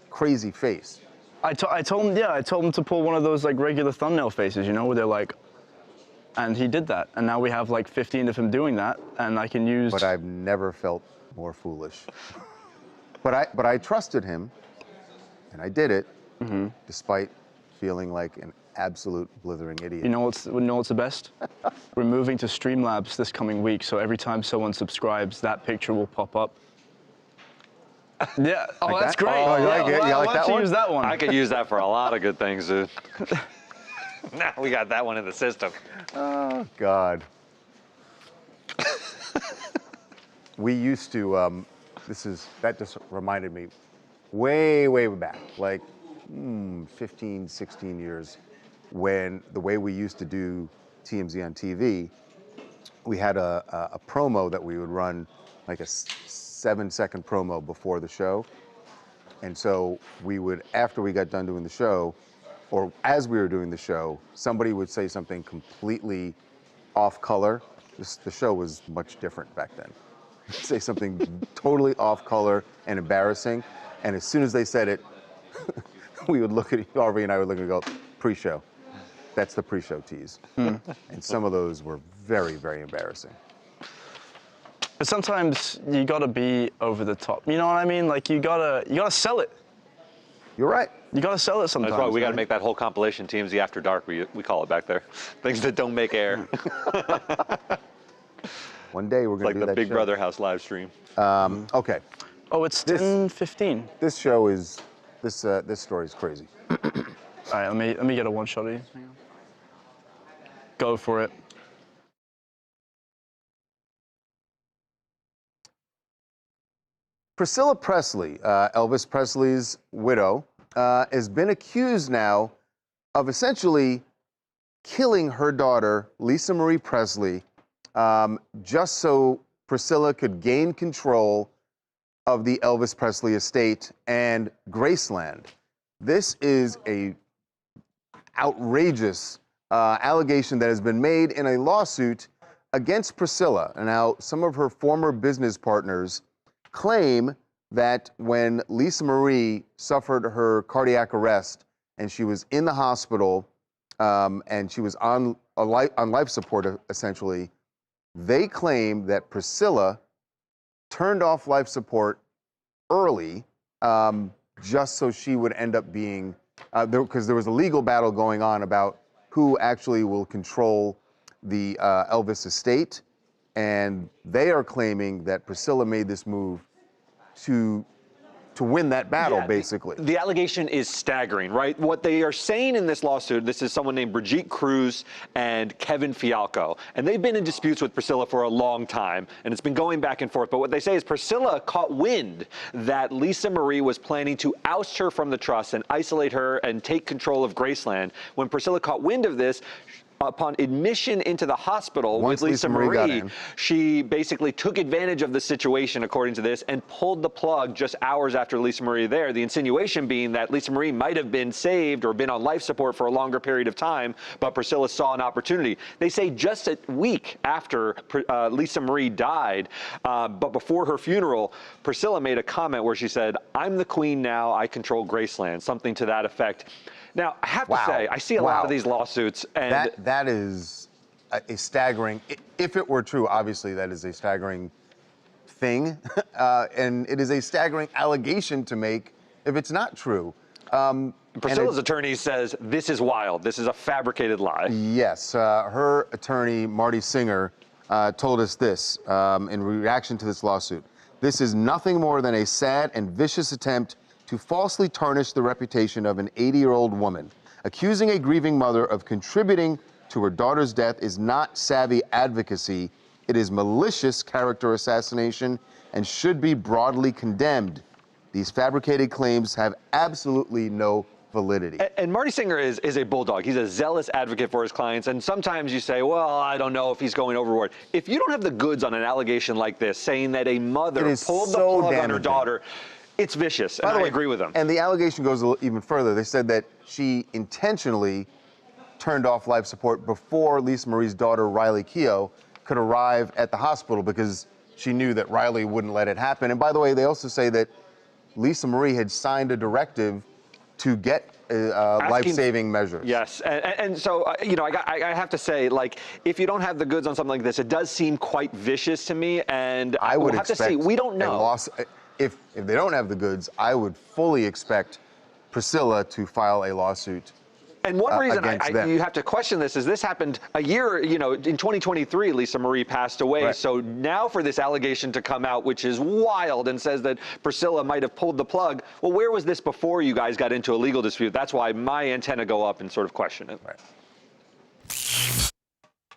crazy face." I told him to pull one of those like regular thumbnail faces, you know, where they're like, and he did that, and now we have like 15 of him doing that, and I can use. But I've never felt more foolish. But I trusted him, and I did it, despite feeling like an absolute blithering idiot. You know what's the best? We're moving to Streamlabs this coming week, so every time someone subscribes, that picture will pop up. Yeah. Oh, like that's that? great. Oh, you like it? You like that one? Use that one. I could use that for a lot of good things, dude. Now we got that one in the system. Oh, God. We used to, that just reminded me way back, like 15, 16 years, when the way we used to do TMZ on TV, we had a promo that we would run, like a 7-second promo before the show. And so we would, after we got done doing the show, or as we were doing the show, somebody would say something completely off color. The show was much different back then. Say something totally off color and embarrassing. And as soon as they said it, we would look at Harvey and I would look and go, pre-show. That's the pre-show tease. And some of those were very, very embarrassing. But sometimes you gotta be over the top. You know what I mean? Like you gotta sell it. You're right. You gotta sell it sometimes. That's why we got to man. make that whole compilation TMZ After Dark, we call it back there. Things that don't make air. One day we're going to Like do the that Big show. Brother house live stream. Okay. Oh, it's 10:15. This show is, this story is crazy. All right, let me get a one shot of you. Go for it. Priscilla Presley, Elvis Presley's widow, has been accused now of essentially killing her daughter, Lisa Marie Presley, just so Priscilla could gain control of the Elvis Presley estate and Graceland. This is a outrageous allegation that has been made in a lawsuit against Priscilla. And now some of her former business partners claim that when Lisa Marie suffered her cardiac arrest and she was in the hospital and she was on life support essentially, they claim that Priscilla turned off life support early just so she would end up being, because there was a legal battle going on about who actually will control the Elvis estate. And they are claiming that Priscilla made this move to win that battle, basically. The allegation is staggering, right? What they are saying in this lawsuit, this is someone named Brigitte Cruz and Kevin Fialco, and they've been in disputes with Priscilla for a long time, and it's been going back and forth. But what they say is Priscilla caught wind that Lisa Marie was planning to oust her from the trust and isolate her and take control of Graceland. When Priscilla caught wind of this, upon admission into the hospital with Lisa Marie, she basically took advantage of the situation, according to this, and pulled the plug just hours after Lisa Marie there. The insinuation being that Lisa Marie might have been saved or been on life support for a longer period of time, but Priscilla saw an opportunity. They say just a week after Lisa Marie died, but before her funeral, Priscilla made a comment where she said, "I'm the queen now, I control Graceland," something to that effect. Now, I have to say, I see a lot of these lawsuits, and that is a staggering, if it were true, obviously that is a staggering thing, and it is a staggering allegation to make if it's not true. Priscilla's attorney says this is wild. This is a fabricated lie. Yes, her attorney, Marty Singer, told us this in reaction to this lawsuit. This is nothing more than a sad and vicious attempt to falsely tarnish the reputation of an 80-year-old woman. Accusing a grieving mother of contributing to her daughter's death is not savvy advocacy. It is malicious character assassination and should be broadly condemned. These fabricated claims have absolutely no validity. And Marty Singer is a bulldog. He's a zealous advocate for his clients. And sometimes you say, well, I don't know if he's going overboard. If you don't have the goods on an allegation like this, saying that a mother pulled the plug on her daughter, it's vicious, and I agree with them. And the allegation goes even further. They said that she intentionally turned off life support before Lisa Marie's daughter, Riley Keough, could arrive at the hospital because she knew that Riley wouldn't let it happen. And by the way, they also say that Lisa Marie had signed a directive to get life-saving measures. Yes, and so, you know, I have to say, like, if you don't have the goods on something like this, it does seem quite vicious to me, and I would have to see. We don't know. If they don't have the goods, I would fully expect Priscilla to file a lawsuit. And one reason you have to question this is this happened a year, you know, in 2023, Lisa Marie passed away. Right. So now for this allegation to come out, which is wild and says that Priscilla might have pulled the plug. Well, where was this before you guys got into a legal dispute? That's why my antenna go up and sort of question it. Right.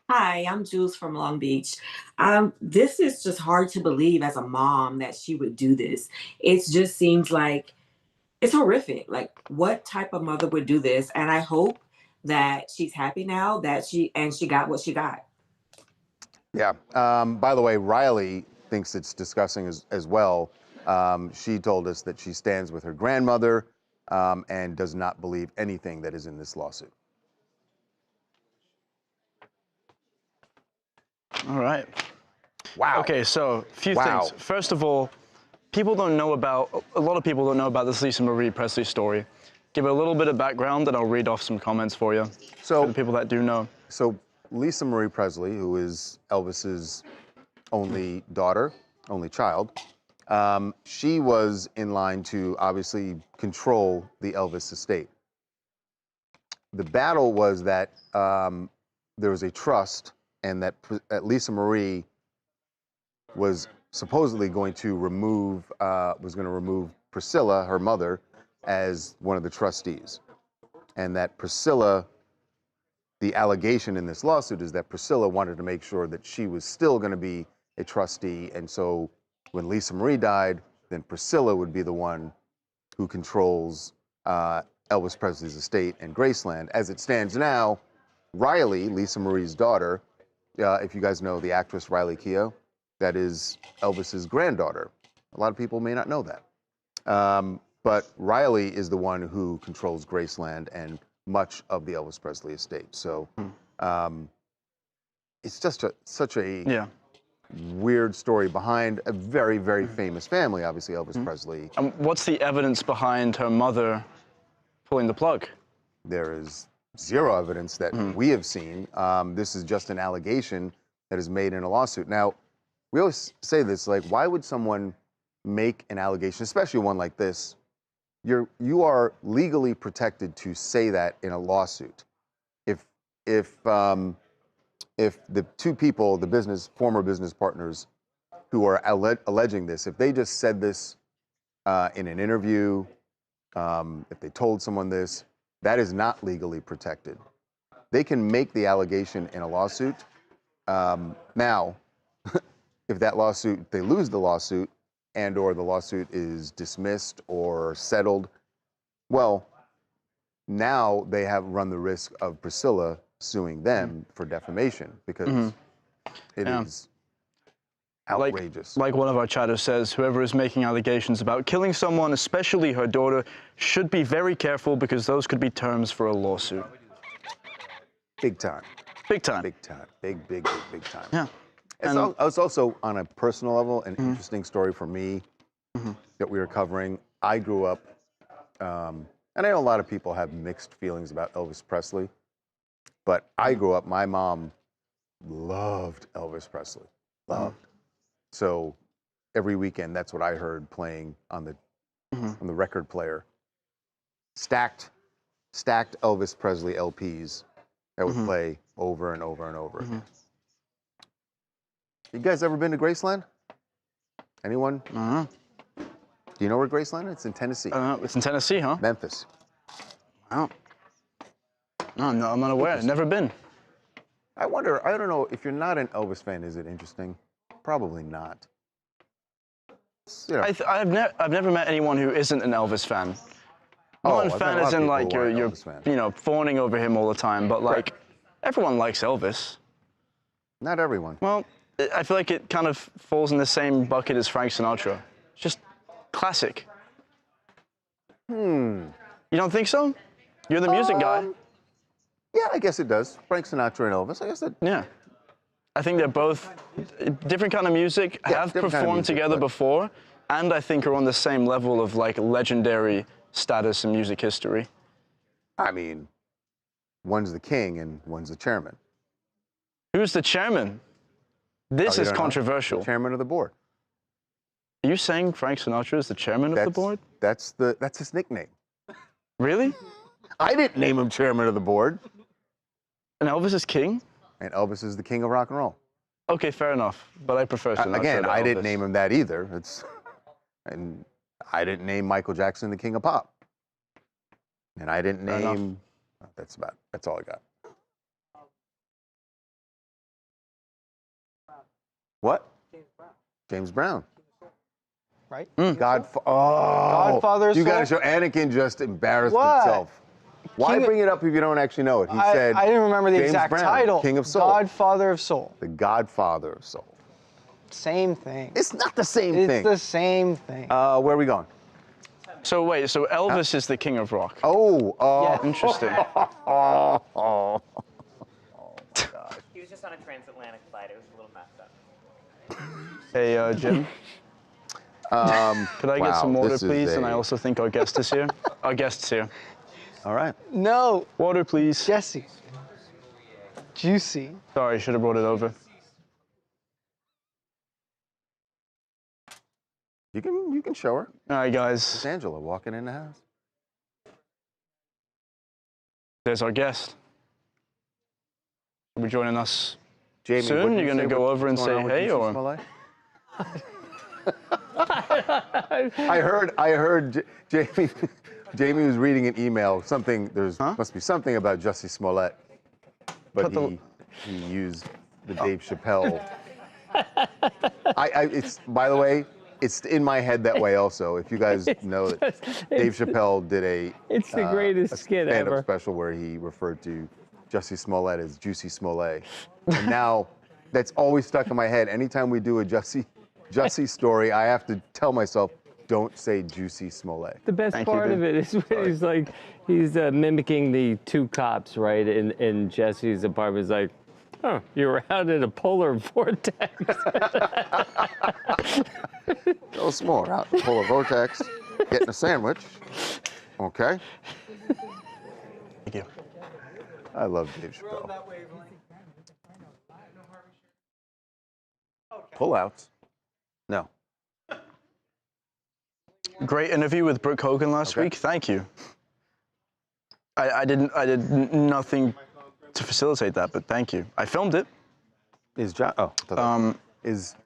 Hi, I'm Jules from Long Beach. This is just hard to believe as a mom that she would do this. It just seems like it's horrific. Like, what type of mother would do this? And I hope that she's happy now that she got what she got. Yeah. By the way, Riley thinks it's disgusting as well. She told us that she stands with her grandmother and does not believe anything that is in this lawsuit. All right. Wow. Okay, so a few things. First of all, a lot of people don't know about this Lisa Marie Presley story. give a little bit of background, and I'll read off some comments for you. So for the people that do know. So Lisa Marie Presley, who is Elvis's only daughter, only child, she was in line to obviously control the Elvis estate. The battle was that there was a trust, and that Lisa Marie was supposedly going to remove Priscilla, her mother, as one of the trustees, and that Priscilla. The allegation in this lawsuit is that Priscilla wanted to make sure that she was still going to be a trustee, and so when Lisa Marie died, then Priscilla would be the one who controls Elvis Presley's estate and Graceland. As it stands now, Riley, Lisa Marie's daughter, if you guys know the actress Riley Keough, that is Elvis's granddaughter. A lot of people may not know that. But Riley is the one who controls Graceland and much of the Elvis Presley estate. So it's just such a weird story behind a very, very famous family, obviously Elvis Presley. And what's the evidence behind her mother pulling the plug? There is zero evidence that we have seen. This is just an allegation that is made in a lawsuit. Now, we always say this, like, why would someone make an allegation, especially one like this? You are legally protected to say that in a lawsuit. If the two people, the former business partners who are alleging this, if they just said this in an interview, if they told someone this, that is not legally protected. They can make the allegation in a lawsuit. Now, if that lawsuit, they lose the lawsuit, and or the lawsuit is dismissed or settled, well, now they have run the risk of Priscilla suing them for defamation, because it is outrageous. Like one of our chatters says, whoever is making allegations about killing someone, especially her daughter, should be very careful, because those could be terms for a lawsuit. Big time. Big time. Big time. Big time. Yeah. It's also, on a personal level, an interesting story for me that we were covering. I grew up, and I know a lot of people have mixed feelings about Elvis Presley, but I grew up, my mom loved Elvis Presley, loved. So every weekend, that's what I heard playing on the record player. Stacked Elvis Presley LPs that would play over and over and over. You guys ever been to Graceland? Anyone? Do you know where Graceland is? It's in Tennessee. It's in Tennessee, huh? Memphis. Wow. No, I'm not aware. Never been. I wonder, I don't know, if you're not an Elvis fan, is it interesting? Probably not. You know. I've never met anyone who isn't an Elvis fan. Not a fan as in like you're fawning over him all the time, but like everyone likes Elvis. Not everyone. Well, I feel like it kind of falls in the same bucket as Frank Sinatra. It's just classic. You don't think so? You're the music guy. Yeah, I guess it does. Frank Sinatra and Elvis. I guess that. Yeah. I think they're both different kind of music, have performed together before, and I think are on the same level of like legendary status in music history. I mean, one's the king and one's the chairman. Who's the chairman? This is controversial. The chairman of the board. Are you saying Frank Sinatra is the chairman of the board? That's his nickname. Really? I didn't name him chairman of the board. And Elvis is king? And Elvis is the king of rock and roll. Okay, fair enough. But I prefer Sinatra. Again, I didn't Elvis. name him that either. And I didn't name Michael Jackson the king of pop. And I didn't name. That's all I got. What? James Brown. Right? Godfather of Soul. You got to show. Anakin just embarrassed himself. Why bring it up if you don't actually know it? He said. I didn't remember the James exact Brown, title. King of Soul. Godfather of Soul. The Godfather of Soul. Same thing. It's not the same thing. It's the same thing. Where are we going? So wait, so Elvis is the king of rock. Yeah. Interesting. Oh. He was just on a transatlantic flight. It was a little messed up. Hey, Jim. Could I get some water, please? And I also think our guest is here. Our guest's here. All right. No. Water, please. Jesse. Juicy. Sorry, should have brought it over. You can show her. All right, guys. It's Angela walking in the house. There's our guest. Will be joining us Jamie, soon. You're going to go over and say hey, or? I heard Jamie. Jamie was reading an email. Must be something about Jussie Smollett, but he used the Dave Chappelle. It's, by the way, it's in my head that way also. If you guys know that Dave Chappelle did it's the greatest skit stand-up ever. special where he referred to Jussie Smollett as Juicy Smollett, and now that's always stuck in my head. Anytime we do a Jussie story, I have to tell myself, don't say Juicy Smollett. The best part of it is when he's mimicking the two cops, right, in Jesse's apartment. He's like, oh, you were out in a polar vortex. Go s'more out in the polar vortex, getting a sandwich. Okay. Thank you. I love Dave Chappelle. Pullouts? No. Great interview with Brooke Hogan last week. Thank you. I did nothing to facilitate that, but thank you. I filmed it. Is Josh? Oh,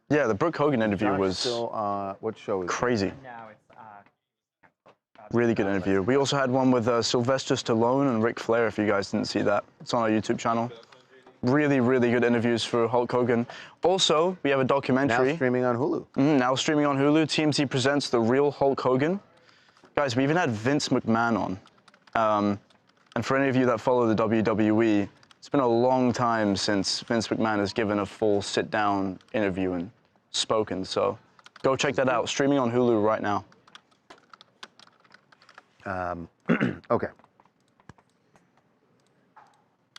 yeah, the Brooke Hogan interview Josh was still, what show is crazy. No, it's Really good interview. We also had one with Sylvester Stallone and Ric Flair, if you guys didn't see that. It's on our YouTube channel. Really, really good interviews for Hulk Hogan. Also, we have a documentary. Now streaming on Hulu. Now streaming on Hulu. TMZ presents The Real Hulk Hogan. Guys, we even had Vince McMahon on. And for any of you that follow the WWE, it's been a long time since Vince McMahon has given a full sit-down interview and spoken. So go check that out. Streaming on Hulu right now. Okay.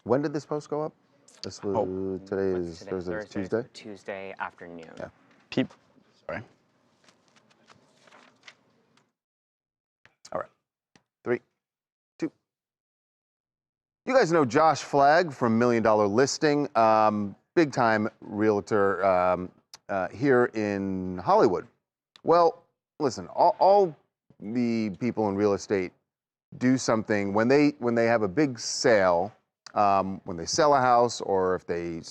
When did this post go up? This was today is Thursday, it's Tuesday. Tuesday afternoon. Yeah. Sorry. All right. 3, 2. You guys know Josh Flagg from $1 Million Listing, big time realtor here in Hollywood. Well, listen, all the people in real estate do something when they have a big sale, when they sell a house, or if they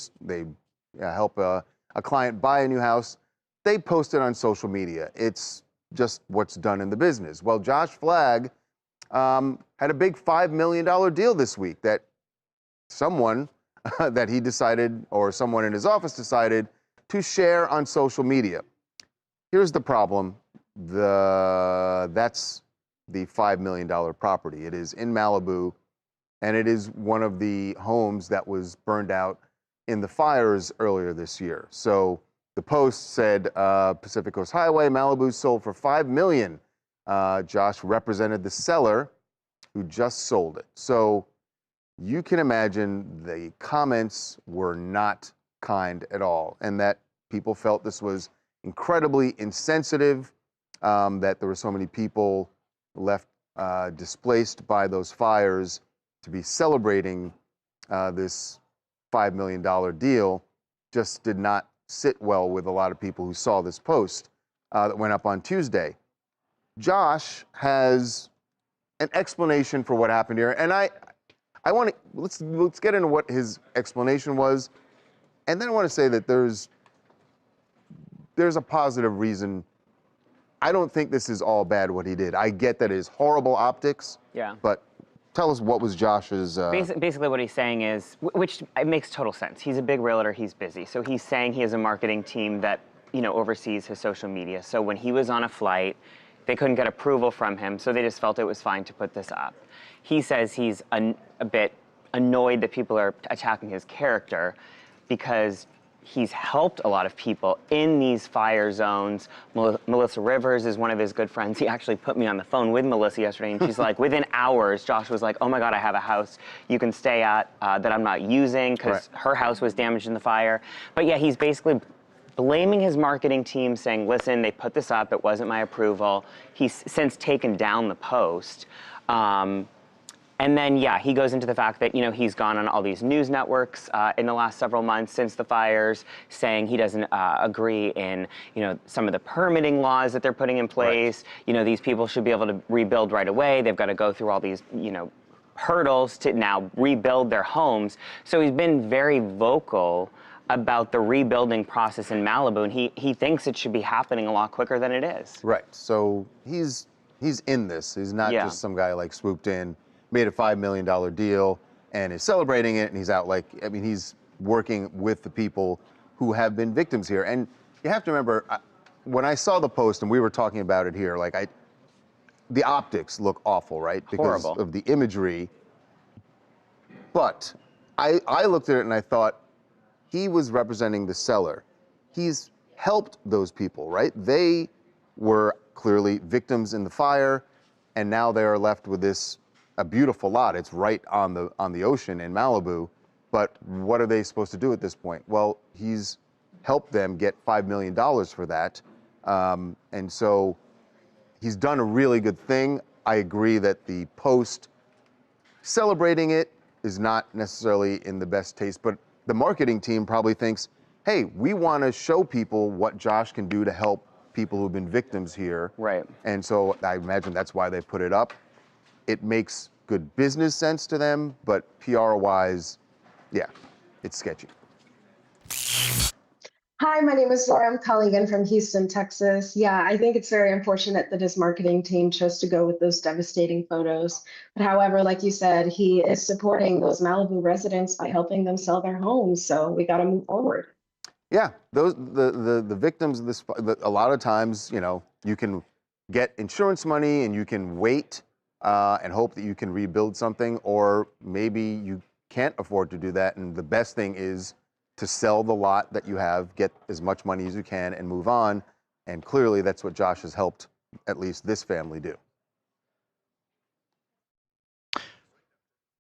help a client buy a new house, they post it on social media. It's just what's done in the business. Well, Josh Flagg had a big $5 million deal this week that someone that he decided, or someone in his office decided, to share on social media. Here's the problem. That's the $5 million property. It is in Malibu, and it is one of the homes that was burned out in the fires earlier this year. So the post said, Pacific Coast Highway, Malibu sold for $5 million. Josh represented the seller who just sold it. So you can imagine the comments were not kind at all, and that people felt this was incredibly insensitive, that there were so many people left displaced by those fires to be celebrating this $5 million deal. Just did not sit well with a lot of people who saw this post that went up on Tuesday. Josh has an explanation for what happened here, and I want to let's get into what his explanation was, and then I want to say that there's a positive reason. I don't think this is all bad what he did. I get that it is horrible optics. Yeah. But tell us, what was Josh's... Basically what he's saying is, which it makes total sense. He's a big realtor, he's busy. So he's saying he has a marketing team that, oversees his social media. So when he was on a flight, they couldn't get approval from him, so they just felt it was fine to put this up. He says he's a bit annoyed that people are attacking his character because he's helped a lot of people in these fire zones. Melissa Rivers is one of his good friends. He actually put me on the phone with Melissa yesterday, and she's like, within hours, Josh was like, oh my God, I have a house you can stay at that I'm not using because her house was damaged in the fire. But yeah, he's basically blaming his marketing team, saying, listen, they put this up, it wasn't my approval. He's since taken down the post. And then, yeah, he goes into the fact that, he's gone on all these news networks in the last several months since the fires, saying he doesn't agree in, some of the permitting laws that they're putting in place. Right. These people should be able to rebuild right away. They've got to go through all these, hurdles to now rebuild their homes. So he's been very vocal about the rebuilding process in Malibu, and he thinks it should be happening a lot quicker than it is. Right. So he's in this. He's not just some guy like swooped in, made a $5 million deal, and is celebrating it, and he's out he's working with the people who have been victims here. And you have to remember, when I saw the post, and we were talking about it here, the optics look awful, right? Because horrible. Of the imagery. But I looked at it and I thought, he was representing the seller. He's helped those people, right? They were clearly victims in the fire, and now they are left with a beautiful lot. It's right on the ocean in Malibu, but what are they supposed to do at this point? Well, he's helped them get $5 million for that, and so he's done a really good thing. I agree that the post celebrating it is not necessarily in the best taste, but the marketing team probably thinks, hey, we want to show people what Josh can do to help people who've been victims here. Right. And so I imagine that's why they put it up. It makes good business sense to them, but PR-wise, yeah, it's sketchy. Hi, my name is Laura. I'm calling in from Houston, Texas. Yeah, I think it's very unfortunate that his marketing team chose to go with those devastating photos. But however, like you said, he is supporting those Malibu residents by helping them sell their homes. So we got to move forward. Yeah, the victims of this, a lot of times, you can get insurance money and you can wait and hope that you can rebuild something, or maybe you can't afford to do that. And the best thing is to sell the lot that you have, get as much money as you can, and move on. And clearly, that's what Josh has helped at least this family do.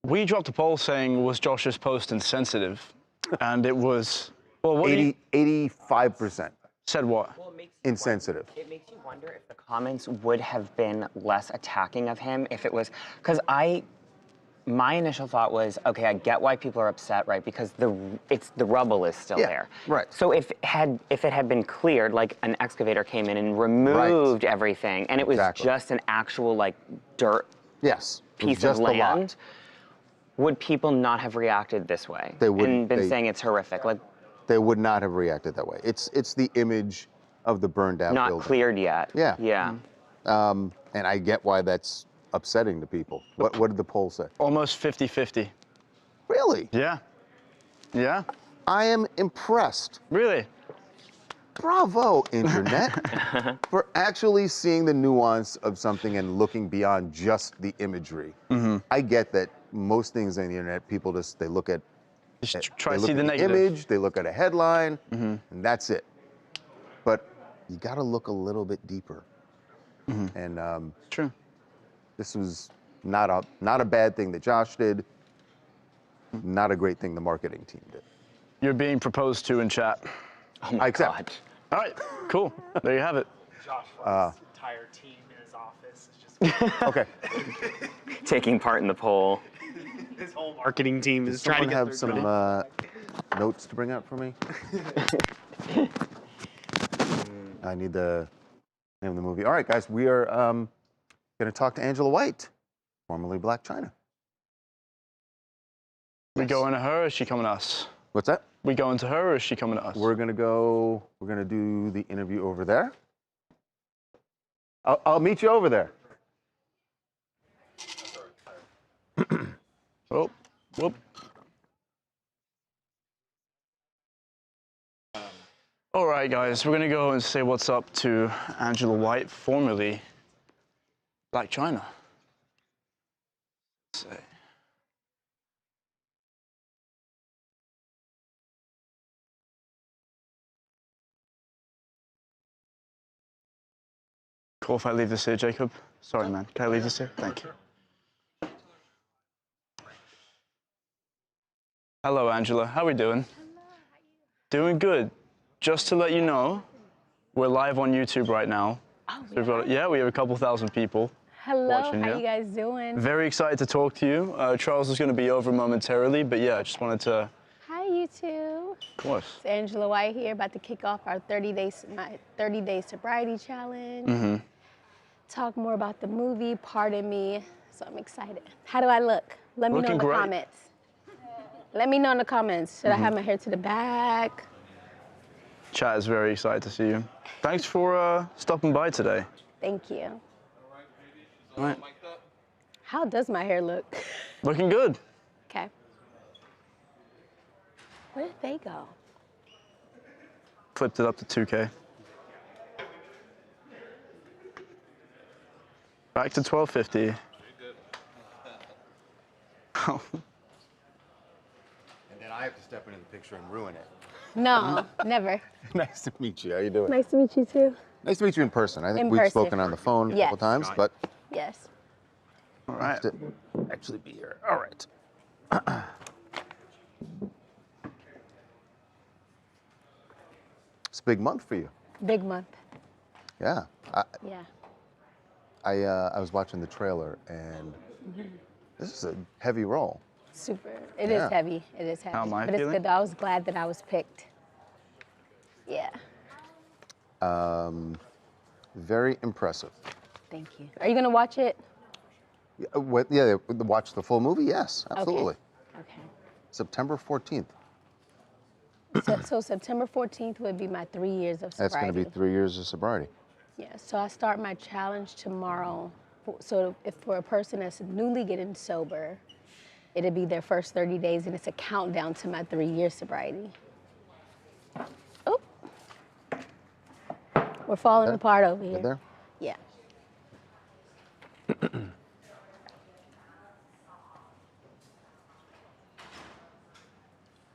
We dropped a poll saying, was Josh's post insensitive? And it was, well, what 85% said what? Well, it makes insensitive. It makes you wonder if the comments would have been less attacking of him if it was, because my initial thought was, okay, I get why people are upset, right? Because the rubble is still there. Right. So if it had been cleared, like an excavator came in and removed everything, and it was just an actual dirt piece of land, would people not have reacted this way? They wouldn't. And been saying it's horrific. They would not have reacted that way. It's the image of the burned out building. Not cleared yet. Yeah. Yeah. And I get why that's upsetting to people. What did the poll say? Almost 50-50. Really? Yeah. Yeah. I am impressed. Really? Bravo, internet, for actually seeing the nuance of something and looking beyond just the imagery. Mm-hmm. I get that most things on the internet, people they look at try to see the the negative image, they look at a headline, and that's it. But you got to look a little bit deeper. Mm-hmm. And true. This was not a bad thing that Josh did. Not a great thing the marketing team did. You're being proposed to in chat. Oh my God. All right, cool. There you have it. Josh Fox's entire team in his office is just okay. Taking part in the poll. His whole marketing team is Does trying to someone get have some notes to bring out for me? I need the name of the movie. All right, guys, we are going to talk to Angela White, formerly Black China. We going to her, or is she coming to us? What's that? We going to her, or is she coming to us? We're going to do the interview over there. I'll meet you over there. Oh, whoop. All right, guys, we're going to go and say what's up to Angela White, formerly Black China. Let's see. Cool if I leave this here, Jacob. Sorry, man. Can I leave this here? Thank you. Hello, Angela. How are we doing? Hello, how are you? Doing good. Just to let you know, we're live on YouTube right now. Oh, So we have a couple thousand people. Hello, watching how you. you guys doing? Very excited to talk to you. Charles is going to be over momentarily, but yeah, I just wanted to, Hi, you two. of course. It's Angela White here, about to kick off our 30-day sobriety challenge. Mm-hmm. Talk more about the movie, Pardon Me. So I'm excited. How do I look? Let me know in Looking the great. comments. Let me know in the comments. Should I have Mhm. my hair to the back? Chat is very excited to see you. Thanks for stopping by today. Thank you. All right. How does my hair look? Looking good. Okay. Where did they go? Flipped it up to 2K. Back to 1250. And then I have to step into the picture and ruin it. No, never. Nice to meet you. How you doing? Nice to meet you too. Nice to meet you in person. I think In we've person. spoken on the phone a couple Yes. times, but Yes. all right. to actually be here. All right. It's a big month for you. Big month. Yeah. Yeah. I was watching the trailer, and this is a heavy role. Super. It Yeah. is heavy. It is heavy. How am I but it's feeling? good though. I was glad that I was picked. Yeah. Very impressive. Thank you. Are you gonna watch it? Yeah, watch the full movie? Yes, absolutely. Okay. September 14th. So September 14th would be my 3 years of sobriety. That's going to be 3 years of sobriety. Yeah. So I start my challenge tomorrow. So if for a person that's newly getting sober, it'll be their first 30 days, and it's a countdown to my 3 year sobriety. Oh. We're falling apart over here. There? Yeah.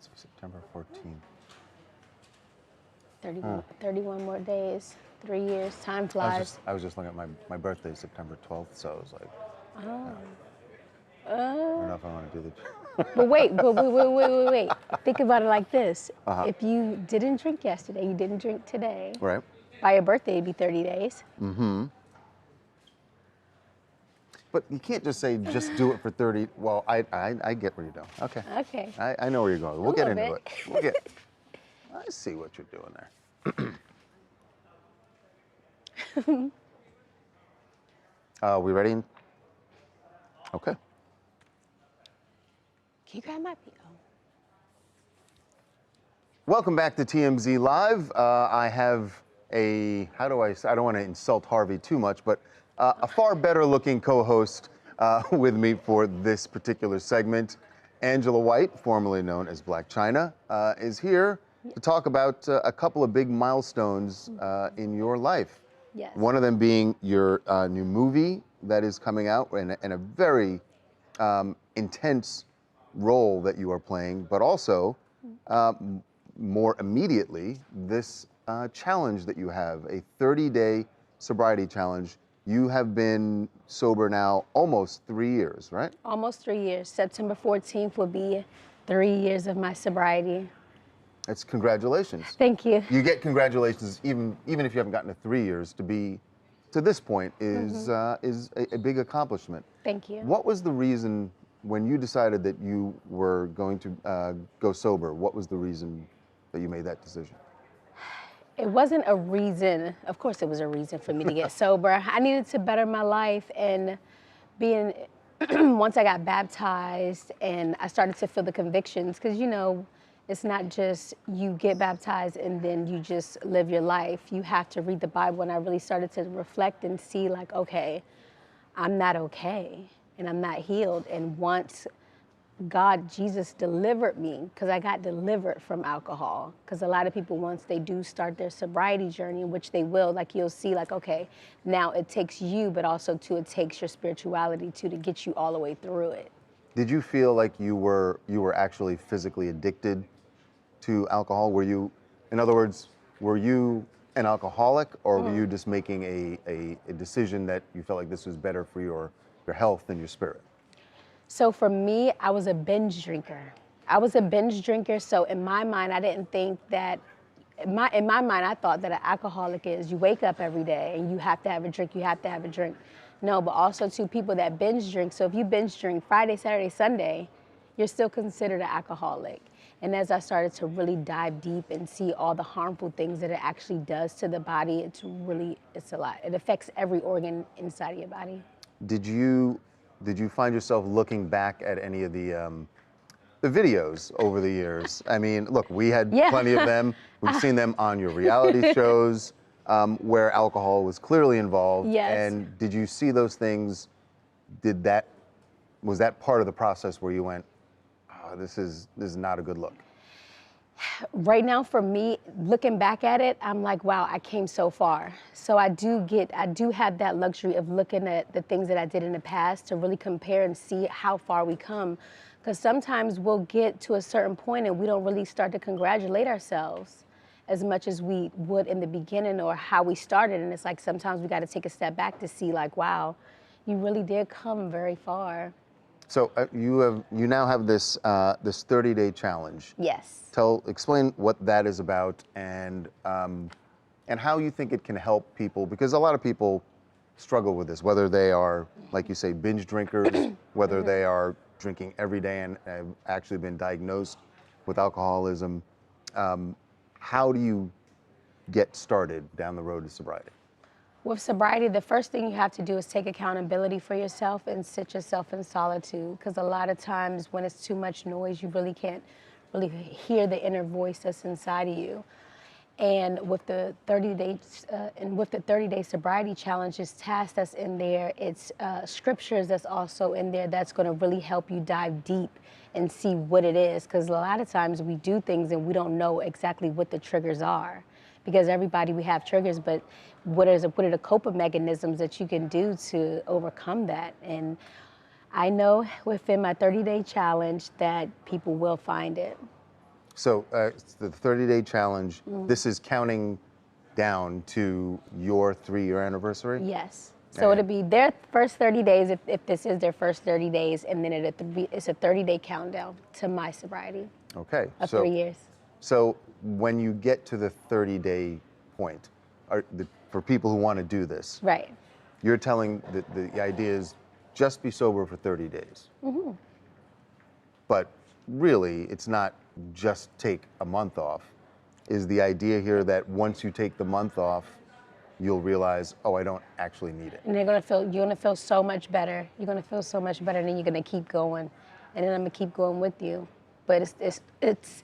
So September 14th. 31 more days, 3 years. Time flies. I was just looking at my birthday is September 12th, so I was like, I Oh. don't know if I want to do the. But wait. Think about it like this. Uh-huh. If you didn't drink yesterday, you didn't drink today, Right. by your birthday, it'd be 30 days. Mm-hmm. But you can't just say just do it for 30. Well, I get where you're going. Okay. Okay. I know where you're going. We'll A get little into bit. it. We'll get. I see what you're doing there. We ready? Okay. Can you grab my PO? Welcome back to TMZ Live. I have I don't want to insult Harvey too much, but a far better looking co-host with me for this particular segment. Angela White, formerly known as Black China, is here to talk about a couple of big milestones in your life. Yes. One of them being your new movie that is coming out and a very intense role that you are playing, but also more immediately, this challenge that you have, a 30-day sobriety challenge. You have been sober now almost 3 years, right? Almost 3 years. September 14th will be 3 years of my sobriety. That's congratulations. Thank you. You get congratulations even if you haven't gotten to 3 years. To be to this point is a big accomplishment. Thank you. What was the reason when you decided that you were going to go sober? What was the reason that you made that decision? It wasn't a reason. Of course, it was a reason for me to get sober. I needed to better my life, and being once I got baptized and I started to feel the convictions, because it's not just you get baptized and then you just live your life. You have to read the Bible, and I really started to reflect and see like, okay, I'm not okay and I'm not healed. And once Jesus delivered me, because I got delivered from alcohol. Because a lot of people, once they do start their sobriety journey, which they will, like you'll see like, okay, now it takes you, but also too, it takes your spirituality too, to get you all the way through it. Did you feel like you were actually physically addicted to alcohol? Were you, in other words, were you an alcoholic, or were you just making a decision that you felt like this was better for your health and your spirit? So for me, I was a binge drinker. So in my mind, I didn't think that in my mind, I thought that an alcoholic is you wake up every day and you have to have a drink, you have to have a drink. No, but also to people that binge drink. So if you binge drink Friday, Saturday, Sunday, you're still considered an alcoholic. And as I started to really dive deep and see all the harmful things that it actually does to the body, it's a lot. It affects every organ inside of your body. Did you find yourself looking back at any of the videos over the years? I mean, look, we had plenty of them. We've seen them on your reality shows where alcohol was clearly involved. Yes. And did you see those things? Was that part of the process where you went, oh, this is not a good look? Right now, for me, looking back at it, I'm like, wow, I came so far. So I do have that luxury of looking at the things that I did in the past to really compare and see how far we come. Because sometimes we'll get to a certain point and we don't really start to congratulate ourselves as much as we would in the beginning or how we started. And it's like sometimes we got to take a step back to see like, wow, you really did come very far. So you now have this 30-day challenge. Yes. Explain what that is about and how you think it can help people, because a lot of people struggle with this, whether they are, like you say, binge drinkers, whether they are drinking every day and have actually been diagnosed with alcoholism. How do you get started down the road to sobriety? With sobriety, the first thing you have to do is take accountability for yourself and sit yourself in solitude, because a lot of times when it's too much noise, you really can't really hear the inner voice that's inside of you. And with the 30-day sobriety challenge, it's tasks that's in there, it's scriptures that's also in there that's going to really help you dive deep and see what it is. Because a lot of times we do things and we don't know exactly what the triggers are. Because everybody, we have triggers, but what are the coping mechanisms that you can do to overcome that? And I know within my 30-day challenge that people will find it. So the 30-day challenge, this is counting down to your 3-year anniversary? Yes. So it'll be their first 30 days if this is their first 30 days, and then it's a 30-day countdown to my sobriety. Okay. Of 3 years. So when you get to the 30-day point, for people who want to do this, right? You're telling the idea is just be sober for 30 days. Mm-hmm. But really, it's not just take a month off. Is the idea here that once you take the month off, you'll realize, oh, I don't actually need it? And you're gonna feel so much better. You're gonna feel so much better, and then you're gonna keep going, and then I'm gonna keep going with you. But it's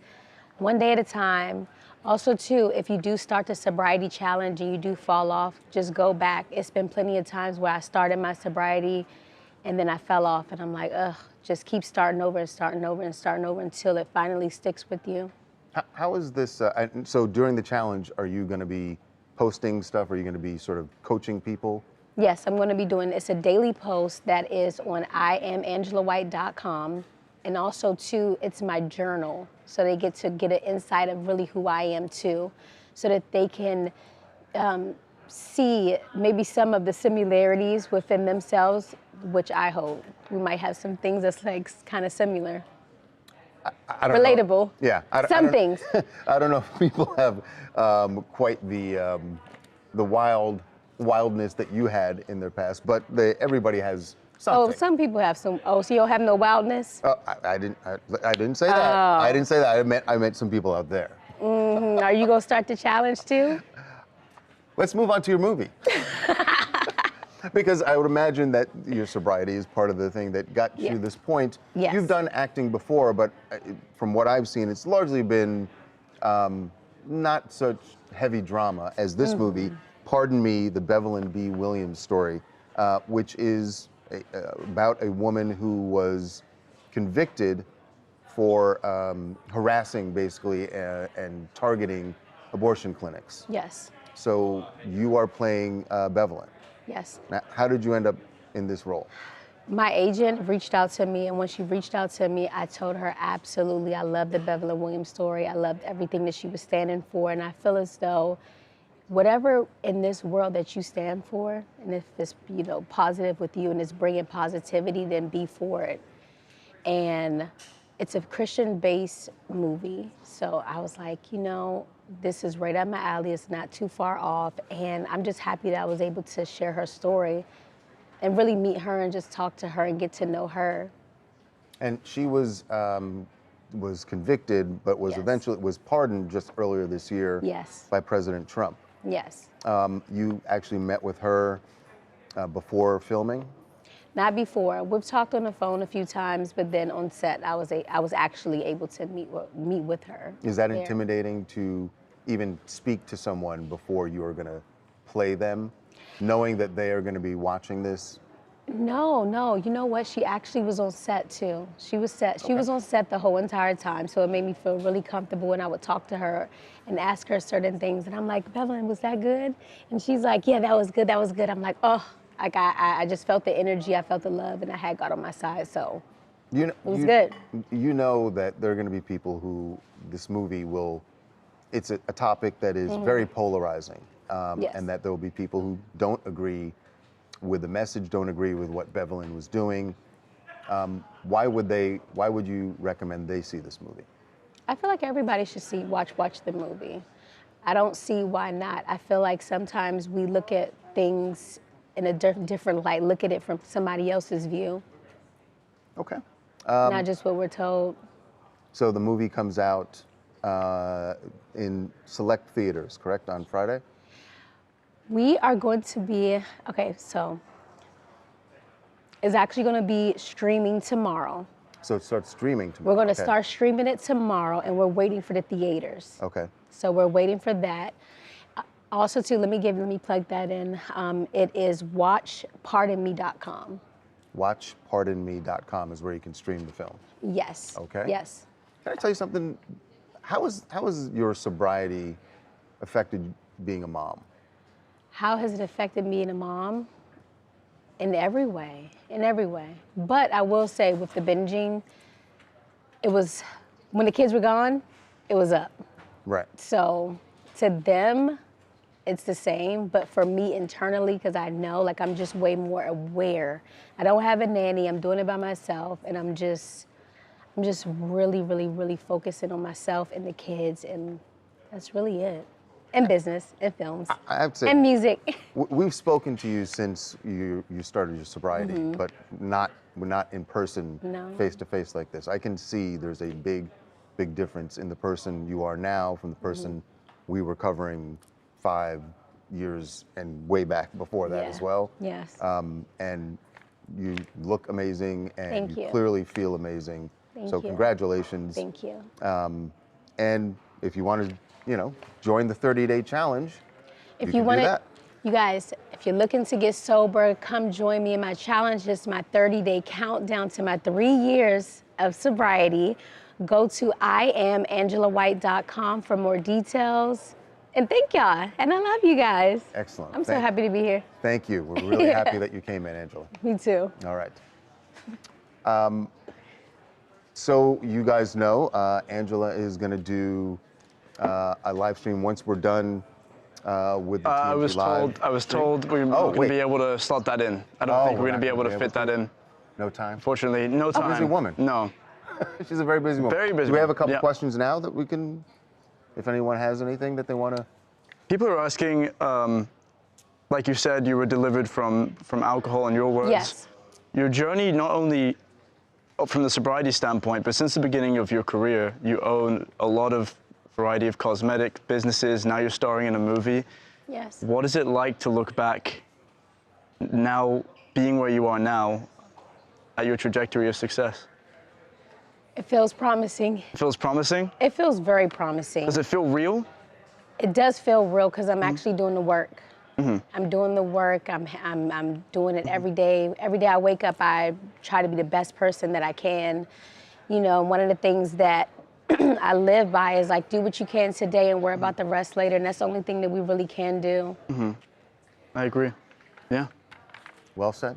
one day at a time. Also, too, if you do start the sobriety challenge and you do fall off, just go back. It's been plenty of times where I started my sobriety and then I fell off, and I'm like, ugh, just keep starting over and starting over and starting over until it finally sticks with you. How is this, so during the challenge, are you gonna be posting stuff? Are you gonna be sort of coaching people? Yes, I'm gonna be doing, it's a daily post that is on IamAngelaWhite.com. And also, too, it's my journal. So they get to get an insight of really who I am, too, so that they can see maybe some of the similarities within themselves, which I hope. We might have some things that's like kind of similar. I don't relatable. know. Yeah. Some things. I don't know if people have quite the wildness that you had in their past, but everybody has something. Oh, some people have some. Oh, so you don't have no wildness? I didn't say that. Oh. I didn't say that. I meant some people out there. Mm-hmm. Are you gonna start the challenge too? Let's move on to your movie. Because I would imagine that your sobriety is part of the thing that got you to this point. Yes. You've done acting before, but from what I've seen, it's largely been not such heavy drama as this movie, Pardon Me, the Bevelyn B. Williams story, which is about a woman who was convicted for harassing, basically, and targeting abortion clinics. Yes. So you are playing Bevelyn. Yes. Now, how did you end up in this role? My agent reached out to me, and when she reached out to me, I told her absolutely I loved the Bevelyn Williams story. I loved everything that she was standing for, and I feel as though whatever in this world that you stand for, and if it's positive with you and it's bringing positivity, then be for it. And it's a Christian-based movie, so I was like, this is right up my alley. It's not too far off. And I'm just happy that I was able to share her story and really meet her and just talk to her and get to know her. And she was convicted, but was eventually pardoned just earlier this year. Yes. By President Trump. Yes. You actually met with her before filming? Not before. We've talked on the phone a few times, but then on set, I was actually able to meet with her. Is that there. intimidating to even speak to someone before you are going to play them, knowing that they are going to be watching this? No. You know what? She actually was on set too. She was on set the whole entire time, so it made me feel really comfortable. And I would talk to her and ask her certain things, and I'm like, Bevelyn, was that good? And she's like, yeah, that was good. That was good. I'm like, oh. Like I just felt the energy, I felt the love, and I had God on my side, so it was good. You know that there are going to be people who this movie will, it's a topic that is very polarizing, and that there will be people who don't agree with the message, don't agree with what Bevelyn was doing. Why would you recommend they see this movie? I feel like everybody should watch the movie. I don't see why not. I feel like sometimes we look at things in a different light, look at it from somebody else's view. Okay. Not just what we're told. So the movie comes out in select theaters, correct, on Friday? We are going to be, so it's actually going to be streaming tomorrow. So it starts streaming tomorrow. We're going to start streaming it tomorrow, and we're waiting for the theaters. Okay. So we're waiting for that. Also, too, let me plug that in. It is watchpardonme.com. Watchpardonme.com is where you can stream the film. Yes. Okay. Yes. Can I tell you something? How has your sobriety affected being a mom? How has it affected me and a mom? In every way, But I will say with the binging, it was, when the kids were gone, it was up. Right. So to them, it's the same, but for me internally, because I know, like, I'm just way more aware. I don't have a nanny, I'm doing it by myself, and I'm just really, really, really focusing on myself and the kids, and that's really it. And business, and films, I have to say, and music. We've spoken to you since you started your sobriety, but not in person, face to face like this. I can see there's a big difference in the person you are now from the person we were covering 5 years and way back before that as well. Yes. And you look amazing, and Thank you you. clearly feel amazing. Thank so you. congratulations. Thank you. And if you want to, join the 30-day challenge, If you you can want do to, that. you guys, if you're looking to get sober, come join me in my challenge. It's my 30-day countdown to my 3 years of sobriety. Go to IamAngelaWhite.com for more details. And thank y'all. And I love you guys. Excellent. I'm so happy to be here. Thank you. We're really happy that you came in, Angela. Me too. All right. So you guys know, Angela is going to do a live stream once we're done with the TMZ Live. I was told we're not going to be able to slot that in. I don't think we're going to be able to fit that in. No time? Unfortunately, no time. Busy woman. No. She's a very busy woman. Very busy. Do we have a couple Yep. questions now that we can, if anyone has anything that they want to? People are asking, like you said, you were delivered from alcohol in your words. Yes. Your journey, not only from the sobriety standpoint, but since the beginning of your career, you own a lot of variety of cosmetic businesses. Now you're starring in a movie. Yes. What is it like to look back now, being where you are now, at your trajectory of success? It feels promising. It feels promising? It feels very promising. Does it feel real? It does feel real because I'm actually doing the work. Mm-hmm. I'm doing the work. I'm doing it every day. Every day I wake up, I try to be the best person that I can. One of the things that I live by is like, do what you can today and worry about the rest later. And that's the only thing that we really can do. Mm-hmm. I agree. Yeah. Well said.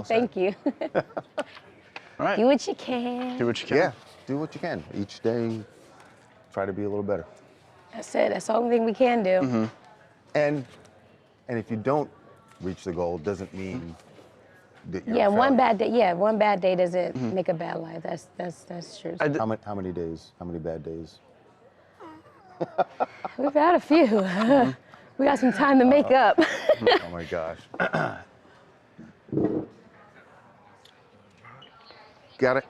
Thank you. All right. Do what you can. Do what you can. Yeah, do what you can. Each day, try to be a little better. That's it. That's the only thing we can do. Mm-hmm. And if you don't reach the goal, doesn't mean that you're a one failure. bad day. Yeah, one bad day doesn't Mm-hmm. make a bad life. That's true. How many days? How many bad days? We've had a few. We got some time to make up. Oh my gosh. Got it?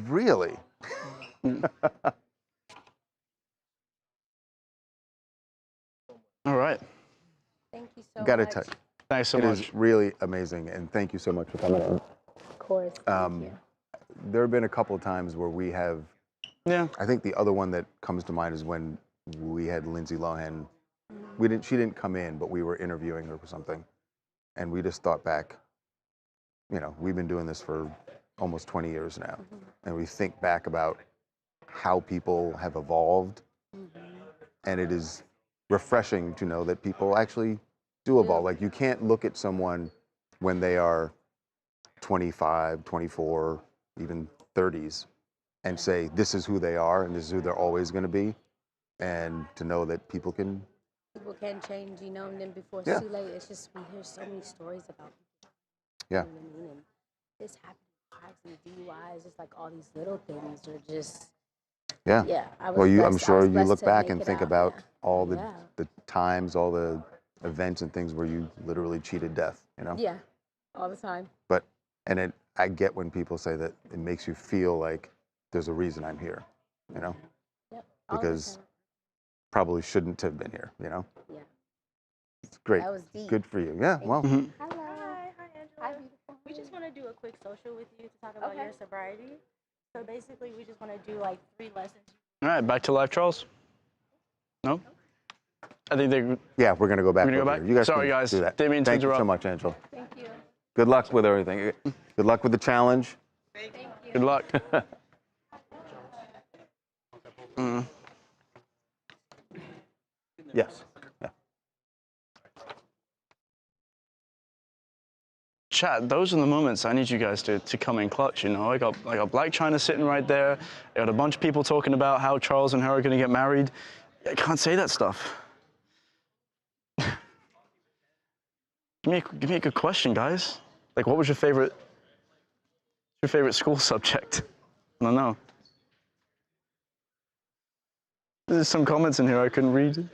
Really? All right. Thank you so Got to much. tell you. Thanks so It much. is really amazing, and thank you so much for coming in. Of course. Thank you. There have been a couple of times where we have. Yeah. I think the other one that comes to mind is when we had Lindsay Lohan. She didn't come in, but we were interviewing her for something, and we just thought back. You know, we've been doing this for almost 20 years now, and we think back about how people have evolved, and it is refreshing to know that people actually do evolve. Like, you can't look at someone when they are 25, 24, even 30s and say, this is who they are and this is who they're always going to be. And to know that people can. People can change, you know, and then before it's Yeah. too late, it's just we hear so many stories about people. Yeah. You know what I mean? And this happened, and DUIs, just like all these little things are just. Yeah. Yeah. I was Well, I'm blessed- I sure was you blessed look to back make and it think out, about yeah. all the, Yeah. the times, all the events and things where you literally cheated death, you know? Yeah, all the time. I get when people say that it makes you feel like there's a reason I'm here, you know? Yep. all the Because time. probably shouldn't have been here, you know? Yeah. It's great. That was deep. Good for you. Yeah, well. Hello. Hi, Angela. Hi, beautiful. We just want to do a quick social with you to talk about your sobriety. So basically, we just want to do like 3 lessons. All right, back to live, Charles. No? I think they. Yeah, we're going to go back. We're gonna go over back? here. You guys Sorry, can guys. do that. Didn't mean to Thank you so interrupt. much, Angela. Thank you. Good luck with everything. Good luck with the challenge. Thank you. Good luck. Yes. Yeah. Chat, those are the moments I need you guys to come in clutch, you know? I got Black China sitting right there. I got a bunch of people talking about how Charles and her are gonna get married. I can't say that stuff. Give me a good question, guys. Like, what was your favorite school subject? I don't know. There's some comments in here I couldn't read.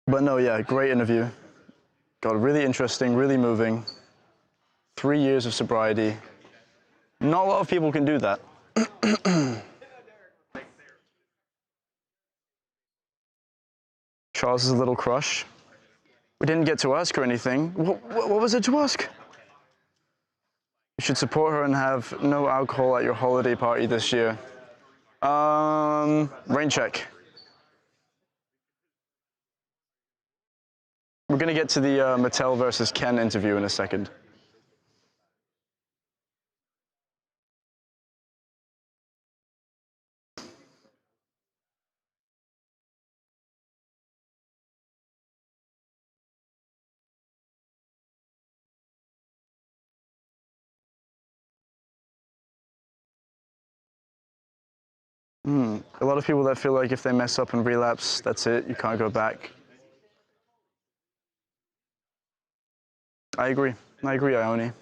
But no, yeah, great interview. Got really interesting, really moving. 3 years of sobriety. Not a lot of people can do that. Charles's little crush. We didn't get to ask her anything. What was it to ask? You should support her and have no alcohol at your holiday party this year. Rain check. We're gonna get to the Mattel versus Ken interview in a second. A lot of people that feel like if they mess up and relapse, that's it, you can't go back. I agree, Ione.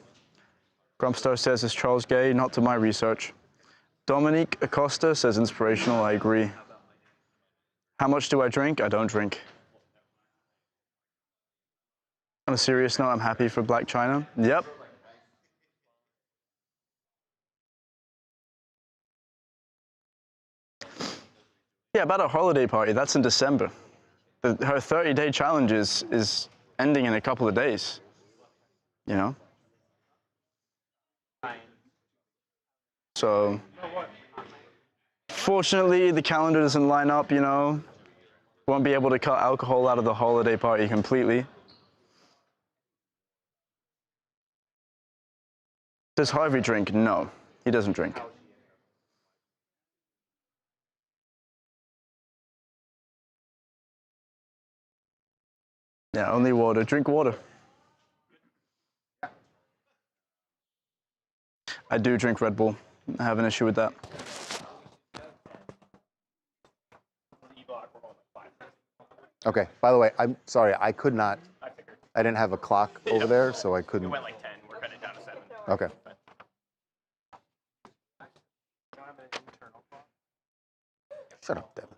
Grumpstar says, is Charles gay? Not to my research. Dominique Acosta says, inspirational, I agree. How much do I drink? I don't drink. On a serious note, I'm happy for Black China. Yep. Yeah, about a holiday party, that's in December. Her 30-day challenge is ending in a couple of days, you know? So, fortunately, the calendar doesn't line up, you know? Won't be able to cut alcohol out of the holiday party completely. Does Harvey drink? No, he doesn't drink. Yeah, only water. Drink water. I do drink Red Bull. I have an issue with that. Okay. By the way, I'm sorry. I could not. I didn't have a clock over there, so I couldn't. It went like 10. We're cutting it down to 7. Okay. Shut up, Devin.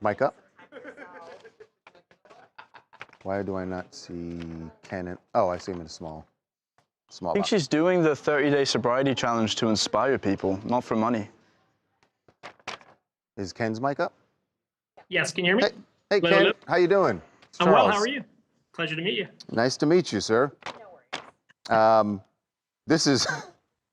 Mic up. Why do I not see Ken? Oh, I see him in a small I think box. she's doing the 30-day sobriety challenge to inspire people, not for money. Is Ken's mic up? Yes, can you hear me? Hey, Hello, Ken, hello. how you doing? It's I'm well, how Charles. are you? Pleasure to meet you. Nice to meet you, sir. This is.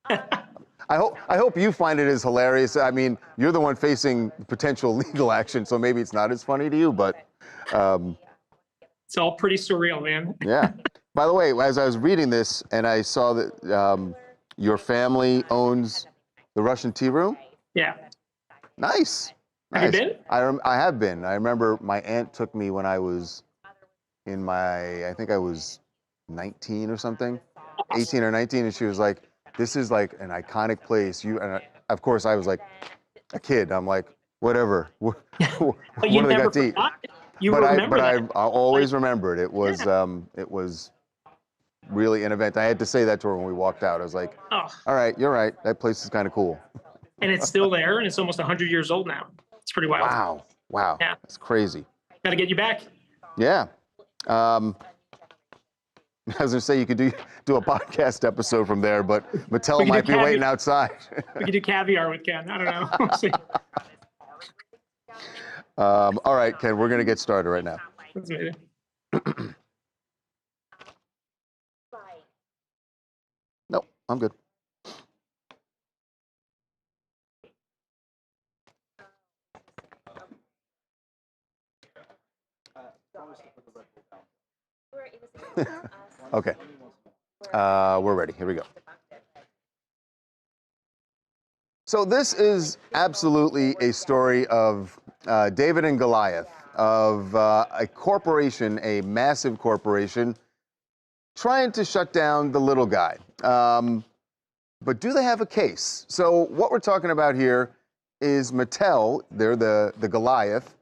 I hope you find it as hilarious. I mean, you're the one facing potential legal action, so maybe it's not as funny to you, but. It's all pretty surreal, man. Yeah. By the way, as I was reading this and I saw that your family owns the Russian Tea Room. Yeah. Nice. Have you been? I have been. I remember my aunt took me when I was I think I was 19 or something, 18 or 19, and she was like, "This is like an iconic place." Of course, I was like a kid. I'm like, whatever. What do they got to eat? You remember that. I always remembered. It was really an event. I had to say that to her when we walked out. I was like, Oh. "All right, you're right. That place is kind of cool." And it's still there, and it's almost 100 years old now. It's pretty wild. Wow. Yeah. That's crazy. Got to get you back. Yeah. I was gonna say you could do a podcast episode from there, but Mattel might be waiting outside. We could do caviar with Ken. I don't know. We'll see. All right, Ken, we're gonna get started right now. That's amazing. Nope, I'm good. Okay. We're ready. Here we go. So this is absolutely a story of David and Goliath, of a corporation, a massive corporation, trying to shut down the little guy. But do they have a case? So what we're talking about here is Mattel. They're the Goliath.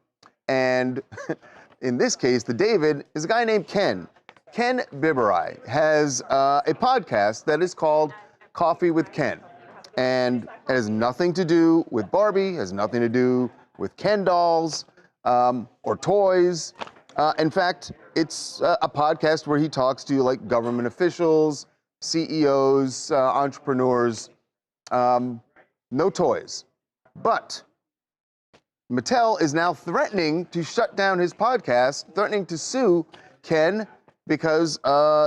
And in this case, the David is a guy named Ken. Ken Biberaj has a podcast that is called Coffee with Ken. And it has nothing to do with Barbie, has nothing to do with Ken dolls or toys. In fact, it's a podcast where he talks to like government officials, CEOs, entrepreneurs, no toys. But Mattel is now threatening to shut down his podcast, threatening to sue Ken because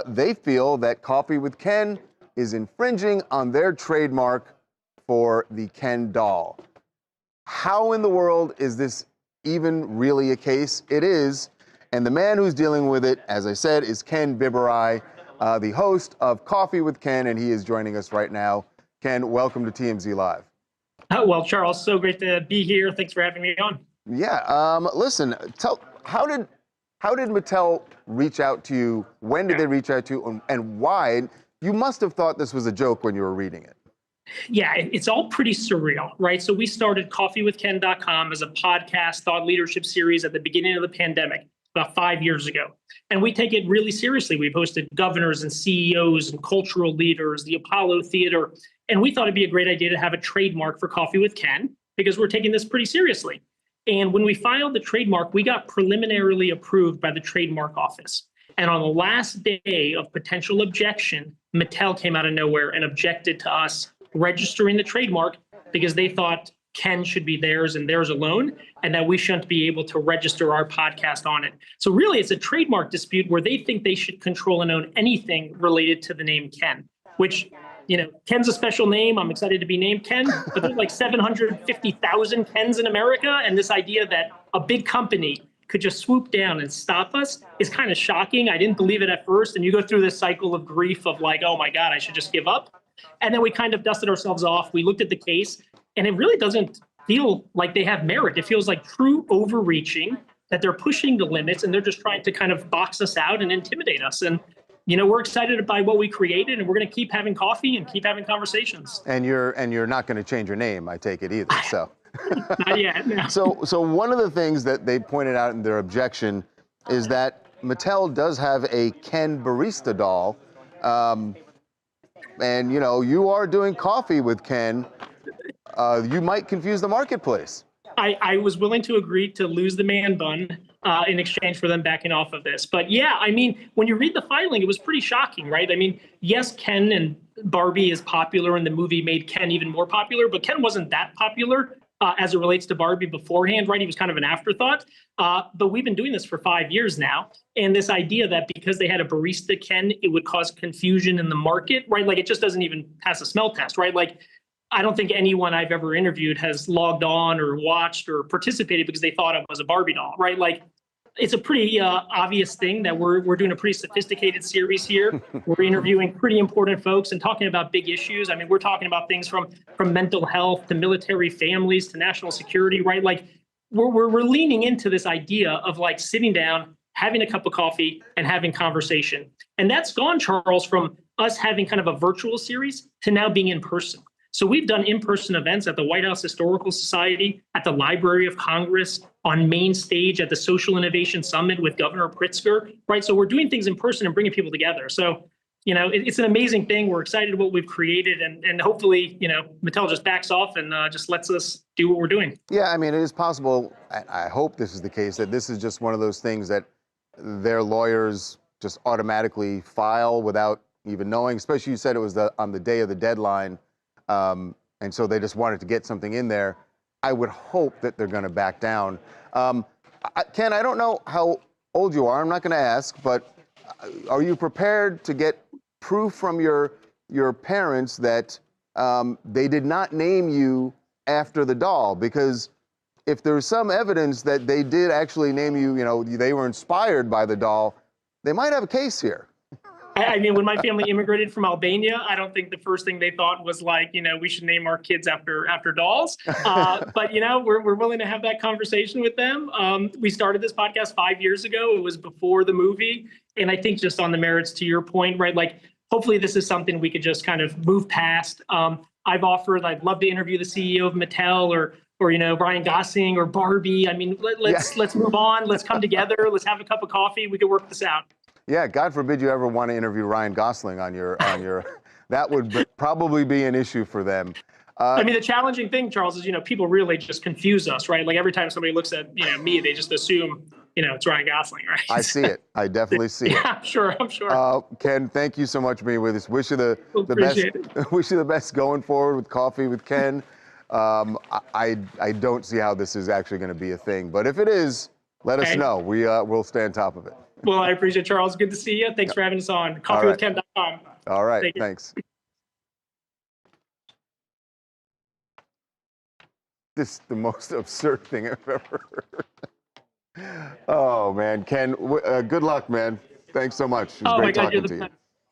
they feel that Coffee with Ken is infringing on their trademark for the Ken doll. How in the world is this even really a case? It is, and the man who's dealing with it, as I said, is Ken Biberaj, the host of Coffee with Ken, and he is joining us right now. Ken, welcome to TMZ Live. Oh, well, Charles, so great to be here. Thanks for having me on. Yeah, listen, how did Mattel reach out to you? When did they reach out to you, and why? You must have thought this was a joke when you were reading it. Yeah, it's all pretty surreal, right? So we started coffeewithken.com as a podcast thought leadership series at the beginning of the pandemic, about 5 years ago. And we take it really seriously. We've hosted governors and CEOs and cultural leaders, the Apollo Theater, and we thought it'd be a great idea to have a trademark for Coffee with Ken because we're taking this pretty seriously. And when we filed the trademark, we got preliminarily approved by the trademark office. And on the last day of potential objection, Mattel came out of nowhere and objected to us registering the trademark because they thought Ken should be theirs and theirs alone, and that we shouldn't be able to register our podcast on it. So really, it's a trademark dispute where they think they should control and own anything related to the name Ken, which, you know, Ken's a special name. I'm excited to be named Ken, but there's like 750,000 Kens in America, and this idea that a big company could just swoop down and stop us is kind of shocking. I didn't believe it at first, and you go through this cycle of grief of like, oh my God, I should just give up. And then we kind of dusted ourselves off. We looked at the case, and it really doesn't feel like they have merit. It feels like true overreaching, that they're pushing the limits, and they're just trying to kind of box us out and intimidate us. And, you know, we're excited by what we created, and we're going to keep having coffee and keep having conversations. And you're not going to change your name, I take it either. So. Not yet. No. So one of the things that they pointed out in their objection is that Mattel does have a Ken barista doll. And you know, you are doing coffee with Ken. You might confuse the marketplace. I was willing to agree to lose the man bun in exchange for them backing off of this. But yeah, I mean, when you read the filing, it was pretty shocking, right? I mean, yes, Ken and Barbie is popular, and the movie made Ken even more popular, but Ken wasn't that popular as it relates to Barbie beforehand, right? He was kind of an afterthought. But we've been doing this for 5 years now. And this idea that because they had a barista Ken, it would cause confusion in the market, right? Like it just doesn't even pass a smell test, right? Like I don't think anyone I've ever interviewed has logged on or watched or participated because they thought it was a Barbie doll, right? Like, it's a pretty obvious thing that we're doing a pretty sophisticated series here. We're interviewing pretty important folks and talking about big issues. I mean, we're talking about things from mental health to military families to national security, right? Like, we're leaning into this idea of like sitting down, having a cup of coffee, and having conversation. And that's gone, Charles, from us having kind of a virtual series to now being in person. So we've done in-person events at the White House Historical Society, at the Library of Congress, on main stage at the Social Innovation Summit with Governor Pritzker, right? So we're doing things in person and bringing people together. So, you know, it's an amazing thing. We're excited what we've created, and hopefully, you know, Mattel just backs off and just lets us do what we're doing. Yeah, I mean, it is possible, I hope this is the case, that this is just one of those things that their lawyers just automatically file without even knowing, especially you said it was on the day of the deadline. And so they just wanted to get something in there. I would hope that they're going to back down. Ken, I don't know how old you are. I'm not going to ask, but are you prepared to get proof from your parents that they did not name you after the doll? Because if there's some evidence that they did actually name you, you know, they were inspired by the doll, they might have a case here. I mean, when my family immigrated from Albania, I don't think the first thing they thought was like, you know, we should name our kids after dolls. But, you know, we're willing to have that conversation with them. We started this podcast 5 years ago. It was before the movie. And I think just on the merits to your point, right, like, hopefully this is something we could just kind of move past. I've offered, I'd love to interview the CEO of Mattel or you know, Ryan Gosling or Barbie. I mean, let's move on. Let's come together. Let's have a cup of coffee. We could work this out. Yeah, God forbid you ever want to interview Ryan Gosling on your that would probably be an issue for them. I mean, the challenging thing, Charles, is, you know, people really just confuse us, right? Like every time somebody looks at, you know, me, they just assume, you know, it's Ryan Gosling, right? I see it. I definitely see it. Yeah, I'm sure. Ken, thank you so much for being with us. Wish you the Appreciate best. Wish you the best going forward with Coffee with Ken. I don't see how this is actually going to be a thing, but if it is, let us know. We'll stay on top of it. Well, I appreciate it, Charles. Good to see you. Thanks for having us on. CoffeeWithKen.com. All right. Thanks. This is the most absurd thing I've ever heard. Oh, man. Ken, good luck, man. Thanks so much. It was great talking to you.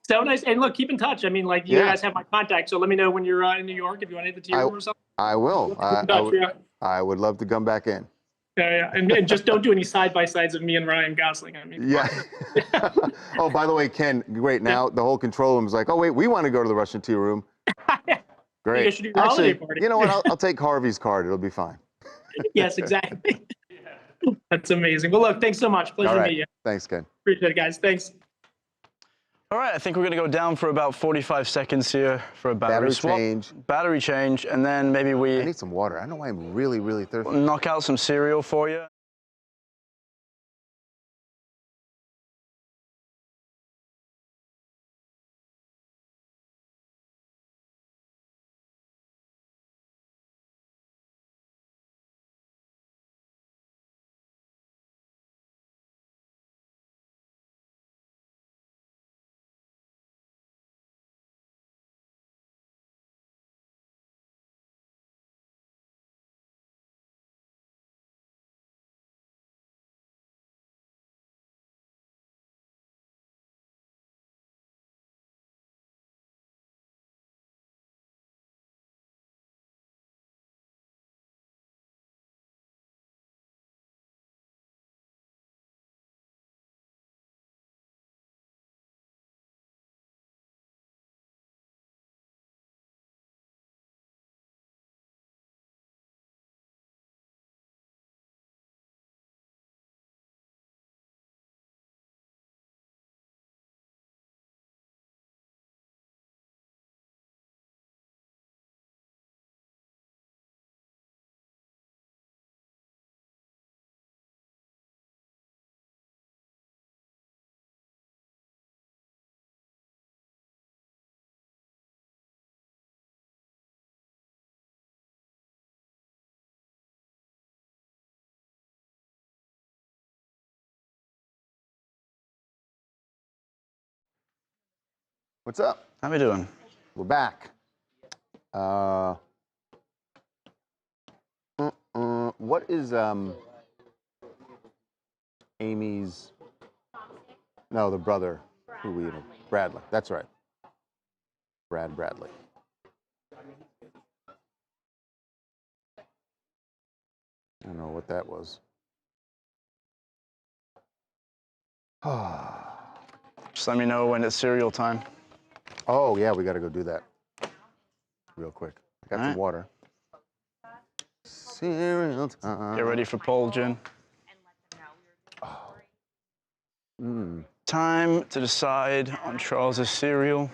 So nice. And look, keep in touch. I mean, like, you guys have my contact, so let me know when you're in New York if you want to hit the tea room or something. I will. I would love to come back in. Yeah. And just don't do any side-by-sides of me and Ryan Gosling. I mean, yeah. Oh, by the way, Ken, great. Now the whole control room is like, oh, wait, we want to go to the Russian tea room. Great. You should do your holiday party. You know what? I'll take Harvey's card. It'll be fine. Yes, exactly. That's amazing. Well, look, thanks so much. Pleasure to meet you. Thanks, Ken. Appreciate it, guys. Thanks. All right, I think we're going to go down for about 45 seconds here for a battery swap. Battery change, and then maybe I need some water. I don't know why I'm really, really thirsty. Knock out some cereal for you. What's up? How we doing? We're back. What is Amy's? No, the brother who we know, Bradley. That's right. Bradley. I don't know what that was. Just let me know when it's cereal time. Oh, yeah, we got to go do that real quick. I got All some right. water. Cereal time. Get ready for poll, Jen. Time to decide on Charles's cereal.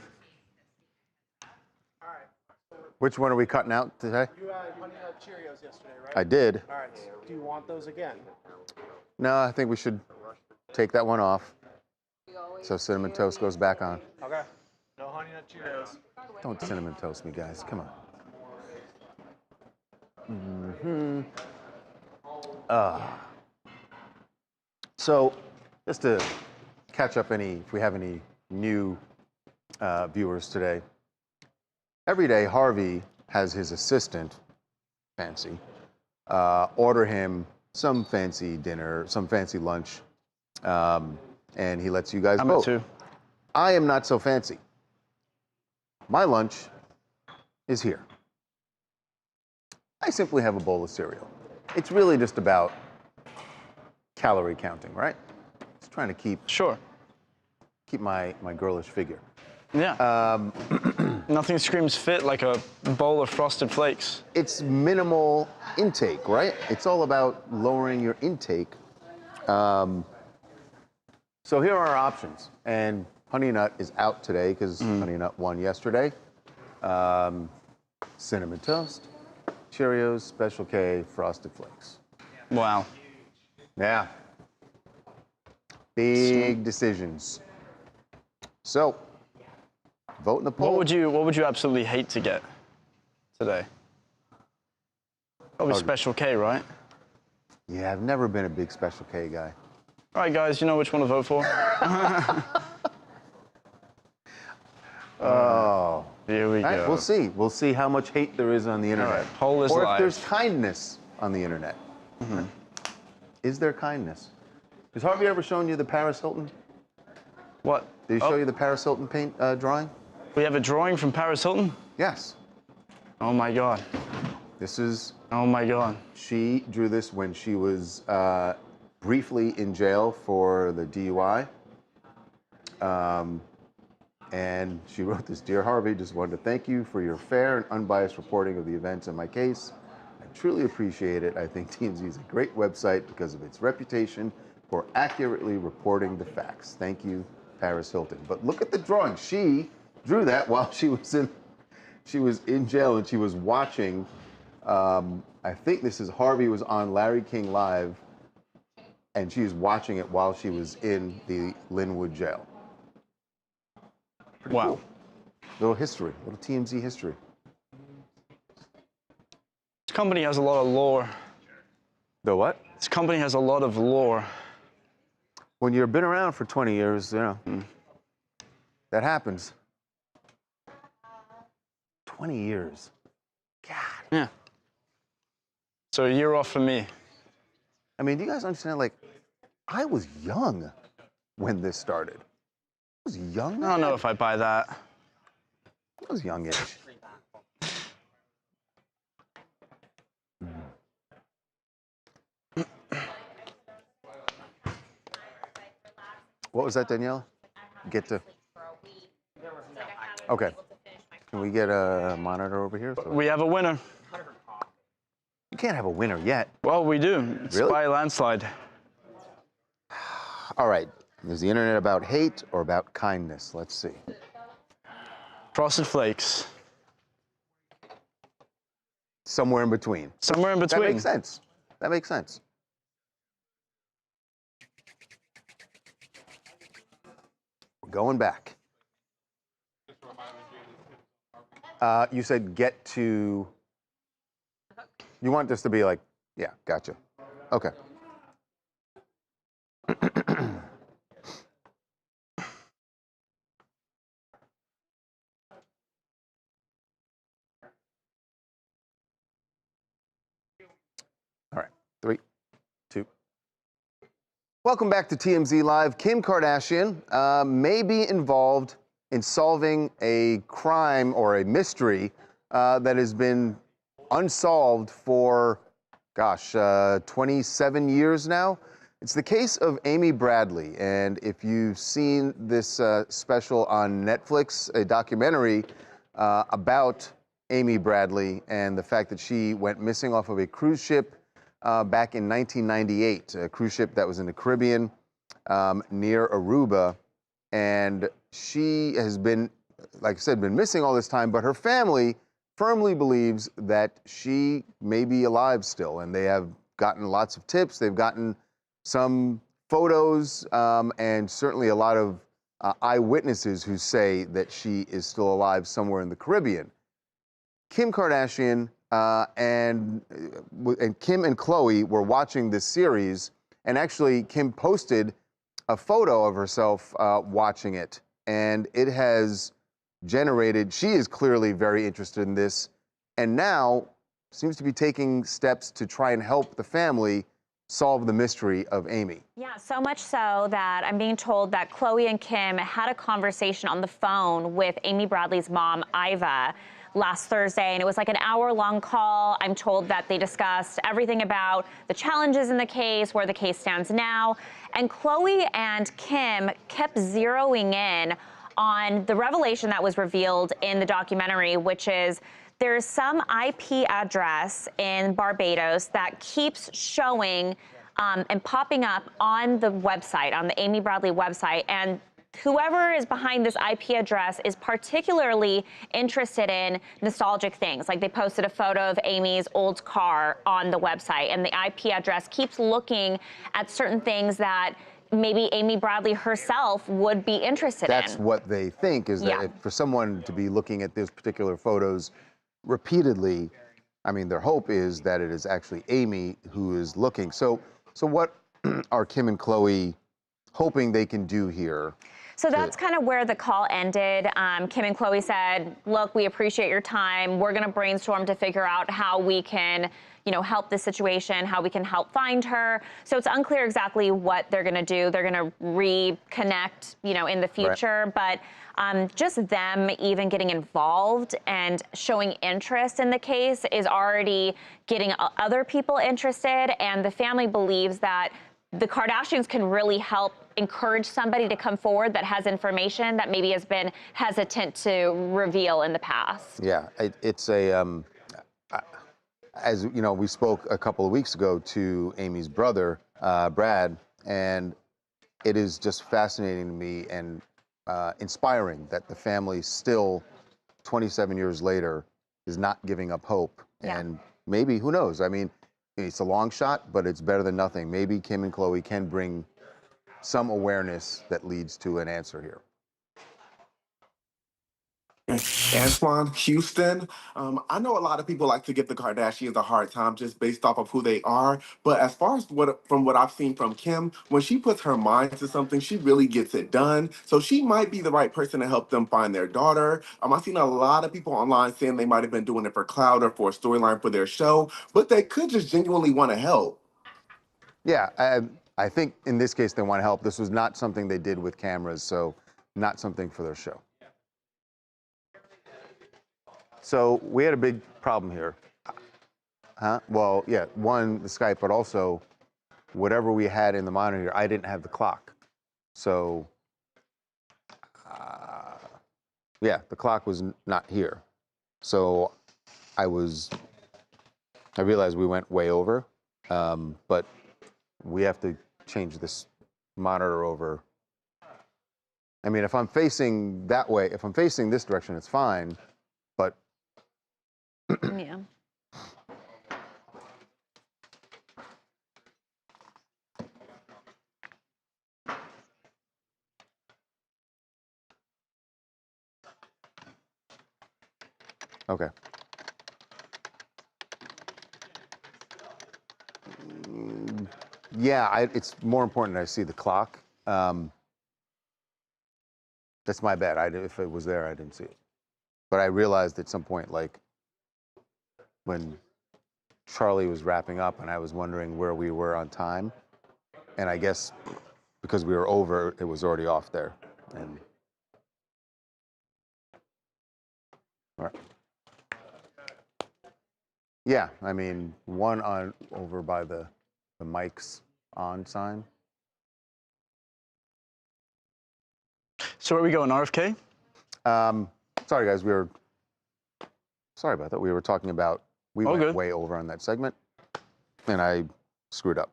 Which one are we cutting out today? You had Honey Nut Cheerios yesterday, right? I did. All right. Do you want those again? No, I think we should take that one off. So Cinnamon Toast goes back on. Okay. No Honey Nut Cheerios. Don't Cinnamon Toast me, guys. Come on. So, just to catch up if we have any new viewers today. Every day, Harvey has his assistant, Fancy, order him some fancy dinner, some fancy lunch, and he lets you guys I'm vote. at 2. I am not so fancy. My lunch is here. I simply have a bowl of cereal. It's really just about calorie counting, right? Just trying to keep my girlish figure. Yeah. Nothing screams fit like a bowl of Frosted Flakes. It's minimal intake, right? It's all about lowering your intake. So here are our options. And Honey Nut is out today because Honey Nut won yesterday. Cinnamon Toast, Cheerios, Special K, Frosted Flakes. Wow. Yeah. Big decisions. So, vote in the poll. What would you absolutely hate to get today? Probably Special K, right? Yeah, I've never been a big Special K guy. All right, guys, you know which one to vote for? Oh. Here we go. We'll see. We'll see how much hate there is on the internet. All right, poll is or live. if there's kindness on the internet. Is there kindness? Has Harvey ever shown you the Paris Hilton? What? Did he show you the Paris Hilton paint drawing? We have a drawing from Paris Hilton? Yes. Oh my God. This is... Oh my God. She drew this when she was briefly in jail for the DUI. And she wrote this: Dear Harvey, just wanted to thank you for your fair and unbiased reporting of the events in my case. I truly appreciate it. I think TMZ is a great website because of its reputation for accurately reporting the facts. Thank you, Paris Hilton. But look at the drawing. She drew that while she was in jail and she was watching. I think this is Harvey was on Larry King Live, and she was watching it while she was in the Linwood jail. Pretty cool. Little history, little TMZ history. This company has a lot of lore. The what? This company has a lot of lore. When you've been around for 20 years, you know, that happens. 20 years. God. Yeah. So a year off for me. I mean, do you guys understand? Like, I was young when this started. I was young. I don't know if I buy that. I was youngish. What was that, Danielle? Get to. Okay. Can we get a monitor over here? We have a winner. You can't have a winner yet. Well, we do. It's Really? by a landslide. All right. Is the internet about hate or about kindness? Let's see. Frosted Flakes. Somewhere in between. Somewhere in between. That makes sense. That makes sense. We're going back. You said get to. You want this to be like, yeah, gotcha. Okay. 3, 2. Welcome back to TMZ Live. Kim Kardashian may be involved in solving a crime or a mystery that has been unsolved for, 27 years now. It's the case of Amy Bradley. And if you've seen this special on Netflix, a documentary about Amy Bradley and the fact that she went missing off of a cruise ship back in 1998, a cruise ship that was in the Caribbean near Aruba. And she has been, like I said, been missing all this time, but her family firmly believes that she may be alive still. And they have gotten lots of tips. They've gotten some photos and certainly a lot of eyewitnesses who say that she is still alive somewhere in the Caribbean. Kim Kardashian and Kim and Khloe were watching this series, and actually Kim posted a photo of herself watching it, and it has generated, she is clearly very interested in this, and now seems to be taking steps to try and help the family solve the mystery of Amy. Yeah, so much so that I'm being told that Khloe and Kim had a conversation on the phone with Amy Bradley's mom, Iva, last Thursday, and it was like an hour-long call. I'm told that they discussed everything about the challenges in the case, where the case stands now, and Khloe and Kim kept zeroing in on the revelation that was revealed in the documentary, which is there's some IP address in Barbados that keeps showing and popping up on the website, on the Amy Bradley website, and whoever is behind this IP address is particularly interested in nostalgic things. Like they posted a photo of Amy's old car on the website, and the IP address keeps looking at certain things that maybe Amy Bradley herself would be interested in. That's what they think, is that if, for someone to be looking at those particular photos repeatedly, I mean, their hope is that it is actually Amy who is looking. So what are Kim and Khloe hoping they can do here? So that's kind of where the call ended. Kim and Khloe said, look, we appreciate your time. We're going to brainstorm to figure out how we can, help the situation, how we can help find her. So it's unclear exactly what they're going to do. They're going to reconnect, in the future. Right. But just them even getting involved and showing interest in the case is already getting other people interested. And the family believes that the Kardashians can really help encourage somebody to come forward that has information that maybe has been hesitant to reveal in the past. Yeah, it's as you know, we spoke a couple of weeks ago to Amy's brother, Brad, and it is just fascinating to me and inspiring that the family still, 27 years later, is not giving up hope. Yeah. And maybe, who knows? I mean, it's a long shot, but it's better than nothing. Maybe Kim and Khloe can bring some awareness that leads to an answer here. Antoine, Houston. I know a lot of people like to give the Kardashians a hard time just based off of who they are. But as far as from what I've seen from Kim, when she puts her mind to something, she really gets it done. So she might be the right person to help them find their daughter. I've seen a lot of people online saying they might have been doing it for clout or for a storyline for their show, but they could just genuinely want to help. Yeah, I think in this case they want to help. This was not something they did with cameras, so not something for their show. So we had a big problem here. Well, yeah, one, the Skype, but also whatever we had in the monitor, I didn't have the clock. So, yeah, the clock was not here. So I realized we went way over, but we have to change this monitor over. I mean, if I'm facing that way, if I'm facing this direction, it's fine, but yeah. Okay. Yeah, it's more important that I see the clock. That's my bad. If it was there, I didn't see it. But I realized at some point, like, when Charlie was wrapping up, and I was wondering where we were on time. And I guess because we were over, it was already off there. And all right. Yeah, I mean, one on over by the mics on sign. So where are we going, RFK? Sorry, guys, sorry about that. We were talking about, we went way over on that segment, and I screwed up.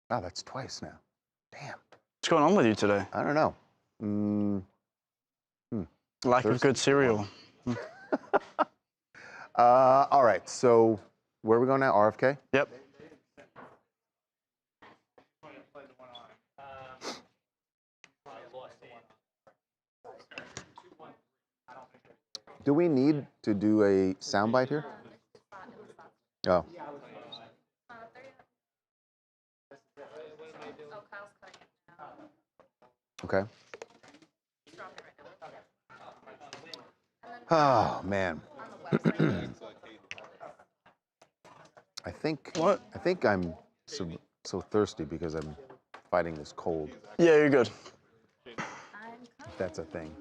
Wow, that's twice now. Damn. What's going on with you today? I don't know. Lack of good cereal. All right, so where are we going now? RFK? Yep. Do we need to do a soundbite here? Oh. Okay. Oh man. I think I'm so thirsty because I'm fighting this cold. Yeah, you're good. If that's a thing.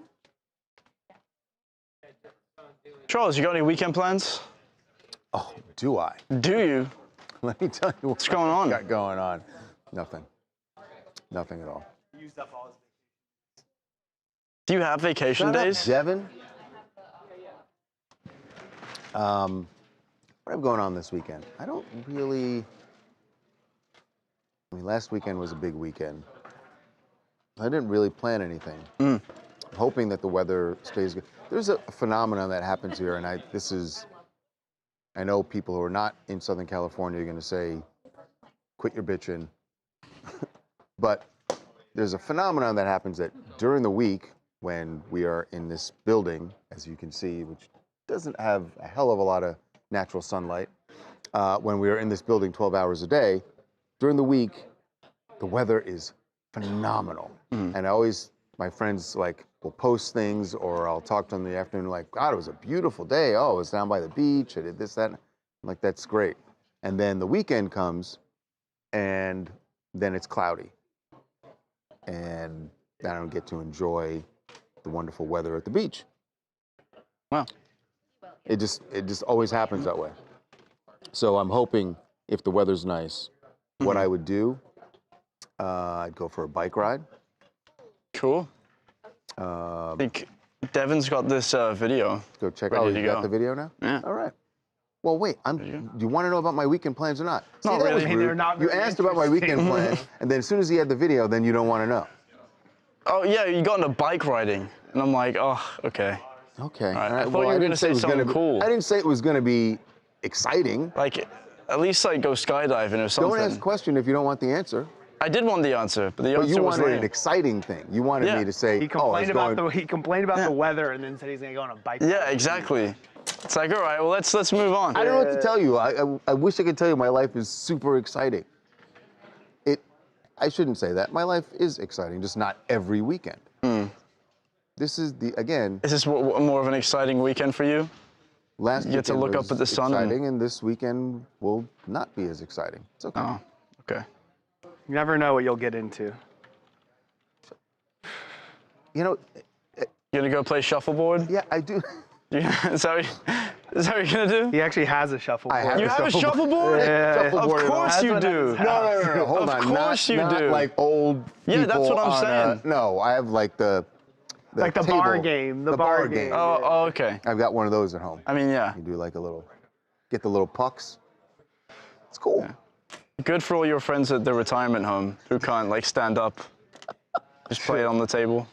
Charles, you got any weekend plans? Oh, do I? Do you? Let me tell you what's going on. Got going on. Nothing. Nothing at all. Do you have vacation Shut days? Up, Devin. What I have going on this weekend? I don't really. I mean, last weekend was a big weekend. I didn't really plan anything. I'm hoping that the weather stays good. There's a phenomenon that happens here, and I know people who are not in Southern California are going to say, quit your bitching. But there's a phenomenon that happens that during the week, when we are in this building, as you can see, which doesn't have a hell of a lot of natural sunlight, when we are in this building 12 hours a day, during the week, the weather is phenomenal. And my friends will post things, or I'll talk to them in the afternoon like, God, it was a beautiful day. Oh, I was down by the beach. I did this, that. I'm like, that's great. And then the weekend comes, and then it's cloudy. And I don't get to enjoy the wonderful weather at the beach. Wow. It just always happens that way. So I'm hoping if the weather's nice, what I would do, I'd go for a bike ride. Cool. I think Devin's got this video. Go check out. You got the video now? Yeah. All right. Well, wait. Do you want to know about my weekend plans or not? See, Not that really. was rude. You asked about my weekend plans, and then as soon as he had the video, then you don't want to know. Oh yeah, you got into bike riding, and I'm like, oh, okay. Okay. All right. All right. I thought you were gonna say something cool. I didn't say it was gonna be exciting. Like, at least go skydiving or something. Don't ask a question if you don't want the answer. I did want the answer, but the answer you was wanted lame. an exciting thing. You wanted me to say, He complained about the weather and then said he's gonna go on a bike ride. Yeah, exactly. It's like, all right, well, let's move on. I don't know what to tell you. I wish I could tell you my life is super exciting. I shouldn't say that. My life is exciting, just not every weekend. This is again. Is this more of an exciting weekend for you? Last you get to look up at the sun. Exciting, and this weekend will not be as exciting. It's okay. Oh, okay. You never know what you'll get into. You know. You gonna go play shuffleboard? Yeah, I do. Yeah, is that what you're gonna do? He actually has a shuffleboard. You have a shuffleboard? Yeah. Of course you do. No. Hold on. Of course you not do. Like old. Yeah, that's what I'm saying. No, I have like the bar game. The bar game. Oh, okay. I've got one of those at home. I mean, yeah. You do get the little pucks. It's cool. Yeah. Good for all your friends at the retirement home who can't stand up. Just play it on the table.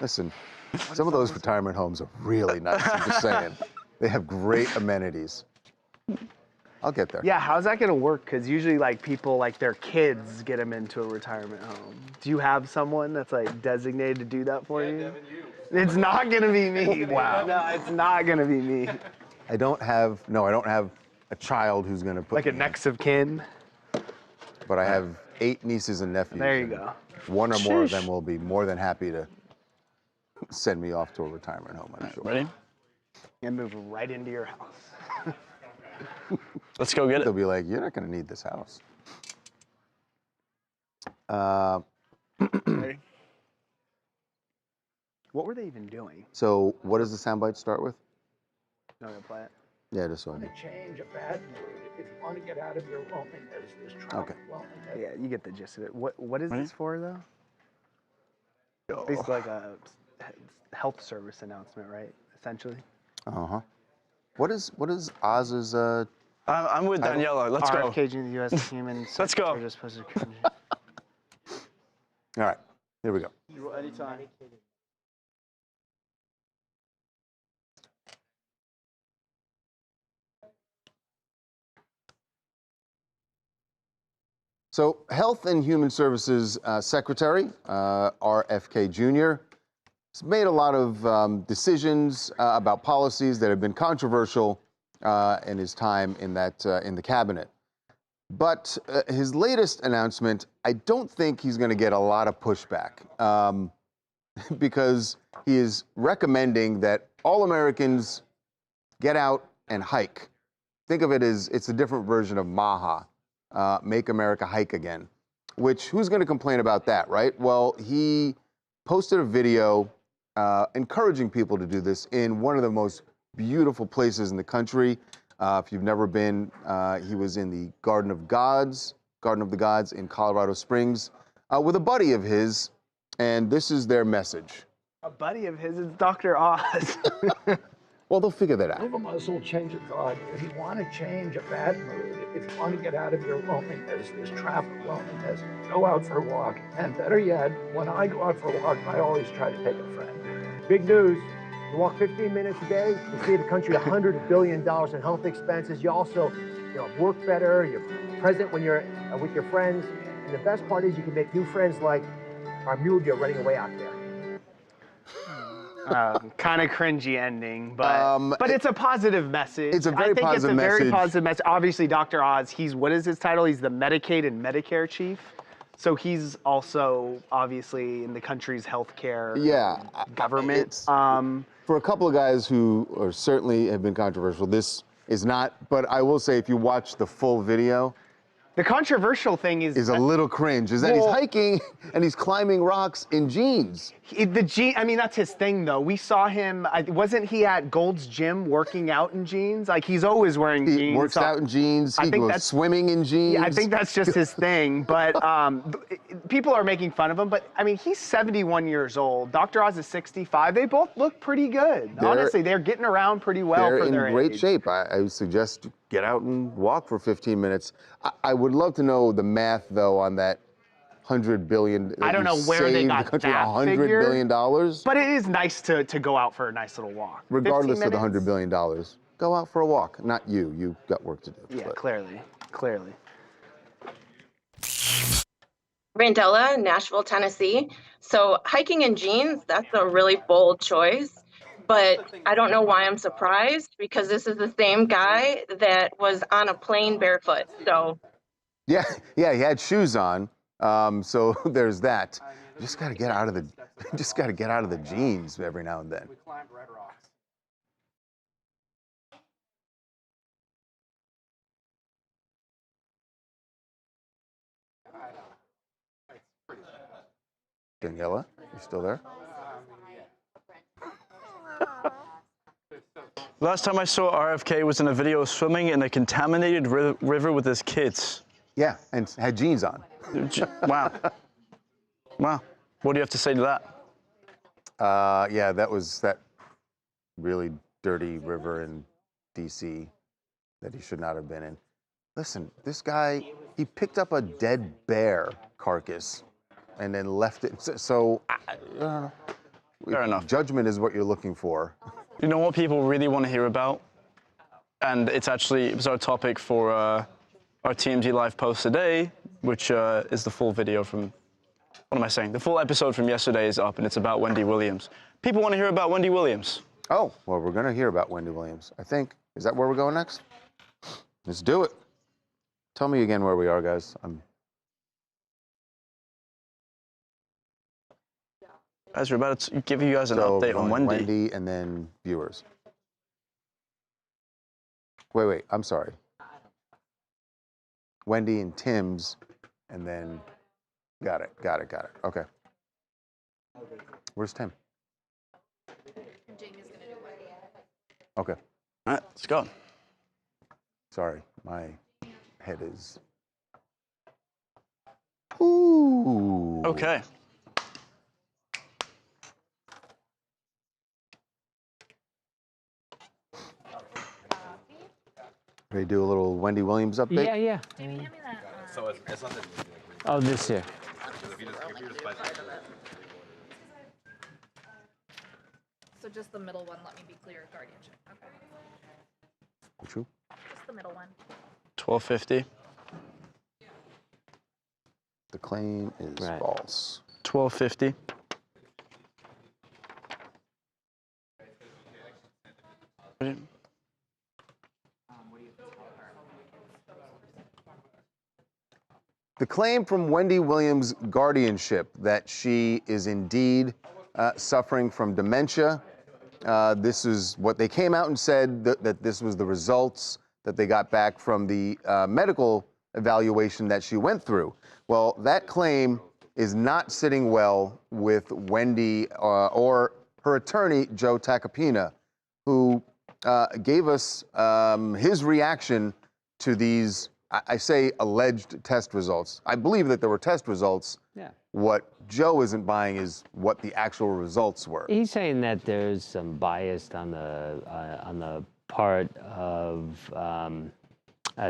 Listen, some of those retirement homes are really nice. I'm just saying. They have great amenities. I'll get there. Yeah, how's that gonna work? Because usually people their kids get them into a retirement home. Do you have someone that's designated to do that for you? It's not gonna be me. Wow. No, it's not gonna be me. I don't have a child who's gonna put a next of kin. But I have 8 nieces and nephews. There you go. One or more of them will be more than happy to send me off to a retirement home, I'm sure. Ready? And move right into your house. Let's go get it. They'll be like, you're not going to need this house. Ready? What were they even doing? So what does the soundbite start with? Not gonna play it. Yeah, just so I know. Change a bad mood if you want to get out of your loneliness. This travel loneliness. Yeah, you get the gist of it. What is Ready? this for though? Basically like a health service announcement, right? Essentially. Uh-huh. What is Oz's I'm with Daniela. Let's go. RFK Jr., the U.S. Human Let's go. Just supposed to All right, here we go. Anytime. So, Health and Human Services Secretary, RFK Jr., has made a lot of decisions about policies that have been controversial in his time in the cabinet. But his latest announcement, I don't think he's going to get a lot of pushback because he is recommending that all Americans get out and hike. Think of it as it's a different version of MAHA. Make America Hike Again, which who's going to complain about that, right? Well, he posted a video encouraging people to do this in one of the most beautiful places in the country. If you've never been, he was in the Garden of the Gods in Colorado Springs with a buddy of his, and this is their message. A buddy of his is Dr. Oz. Well, they'll figure that out. Move a muscle, change a thought. If you want to change a bad mood, if you want to get out of your loneliness, this traffic loneliness, go out for a walk. And better yet, when I go out for a walk, I always try to take a friend. Big news. You walk 15 minutes a day, you save the country $100 billion in health expenses. You also work better, you're present when you're with your friends. And the best part is you can make new friends like our mule deer running away out there. Kind of cringy ending, but it's a positive message. It's a very I think positive it's a very message. positive message. Obviously, Dr. Oz, what is his title? He's the Medicaid and Medicare chief. So he's also obviously in the country's healthcare government. For a couple of guys who certainly have been controversial, this is not, but I will say if you watch the full video, the controversial thing is a little cringe, is that he's hiking and he's climbing rocks in jeans. I mean, that's his thing, though. We saw him, wasn't he at Gold's Gym working out in jeans? Like, he's always wearing jeans. He works out in jeans, he goes swimming in jeans. Yeah, I think that's just his thing, but people are making fun of him, but I mean, he's 71 years old. Dr. Oz is 65. They both look pretty good. Honestly, they're getting around pretty well for their age. They're in great shape. I would suggest get out and walk for 15 minutes. I would love to know the math, though, on that $100 billion. I don't know where they got that $100 figure. billion. But it is nice to go out for a nice little walk. Regardless of the 15 $100 billion, go out for a walk. Not you. You've got work to do. Yeah, but. clearly. Randella, Nashville, Tennessee. So hiking in jeans, that's a really bold choice. But I don't know why I'm surprised because this is the same guy that was on a plane barefoot. So Yeah, he had shoes on. So there's that. You just got to get out of the jeans every now and then. We climbed red rocks. Daniela, you still there? Last time I saw RFK was in a video swimming in a contaminated river with his kids. Yeah, and had jeans on. Wow. Wow. What do you have to say to that? Yeah, that was that really dirty river in D.C. that he should not have been in. Listen, this guy, he picked up a dead bear carcass and then left it. So, I don't know. Fair enough. Judgment is what you're looking for. You know what people really want to hear about? And it was our topic for our TMZ Live post today, which is the full video from, what am I saying? The full episode from yesterday is up, and it's about Wendy Williams. People want to hear about Wendy Williams. Oh, well, we're going to hear about Wendy Williams, I think. Is that where we're going next? Let's do it. Tell me again where we are, guys. Guys, we're about to give you guys an update on Wendy. Wendy and then viewers. Wait, I'm sorry. Wendy and Tim's, and then got it. Okay. Where's Tim? Okay. All right, let's go. Sorry, my head is. Ooh. Okay. Ready to do a little Wendy Williams update? Yeah. So it's not that. Oh, this here. So just the middle one, let me be clear, guardianship. Okay. True. Just the middle one. 1250. The claim is false. 1250. The claim from Wendy Williams' guardianship that she is indeed suffering from dementia. This is what they came out and said that this was the results that they got back from the medical evaluation that she went through. Well, that claim is not sitting well with Wendy or her attorney, Joe Tacopina, who gave us his reaction to these, I say, alleged test results. I believe that there were test results. Yeah. What Joe isn't buying is what the actual results were. He's saying that there's some bias on the part of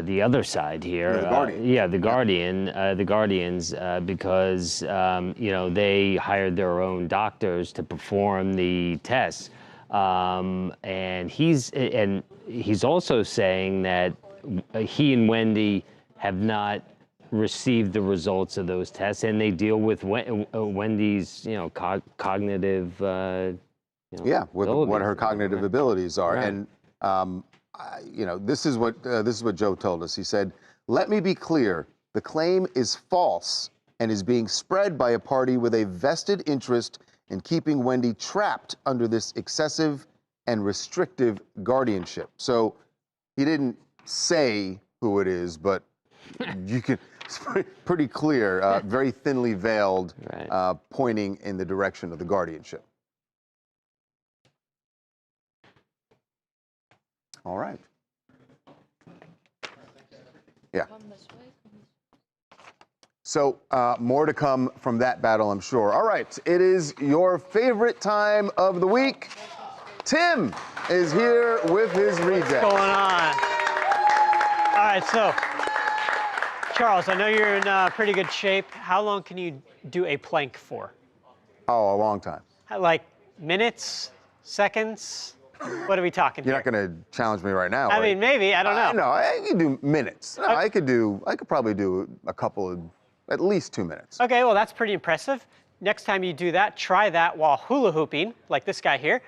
the other side here. Yeah, the Guardian. The Guardians, because they hired their own doctors to perform the tests, and he's also saying that he and Wendy have not received the results of those tests, and they deal with Wendy's, cognitive. What her cognitive abilities are, Right. and this is what Joe told us. He said, "Let me be clear: the claim is false and is being spread by a party with a vested interest in keeping Wendy trapped under this excessive and restrictive guardianship." So he didn't say who it is, but you can. It's pretty clear, very thinly veiled, pointing in the direction of the guardianship. All right. Yeah. So more to come from that battle, I'm sure. All right, it is your favorite time of the week. Tim is here with his readout. What's going on? All right, so Charles, I know you're in pretty good shape. How long can you do a plank for? Oh, a long time. Like minutes, seconds? What are we talking You're here? not going to challenge me right now. I mean, maybe, I don't know. No, I can do minutes. No, I could probably do a couple of, at least 2 minutes. Okay, well, that's pretty impressive. Next time you do that, try that while hula hooping, like this guy here.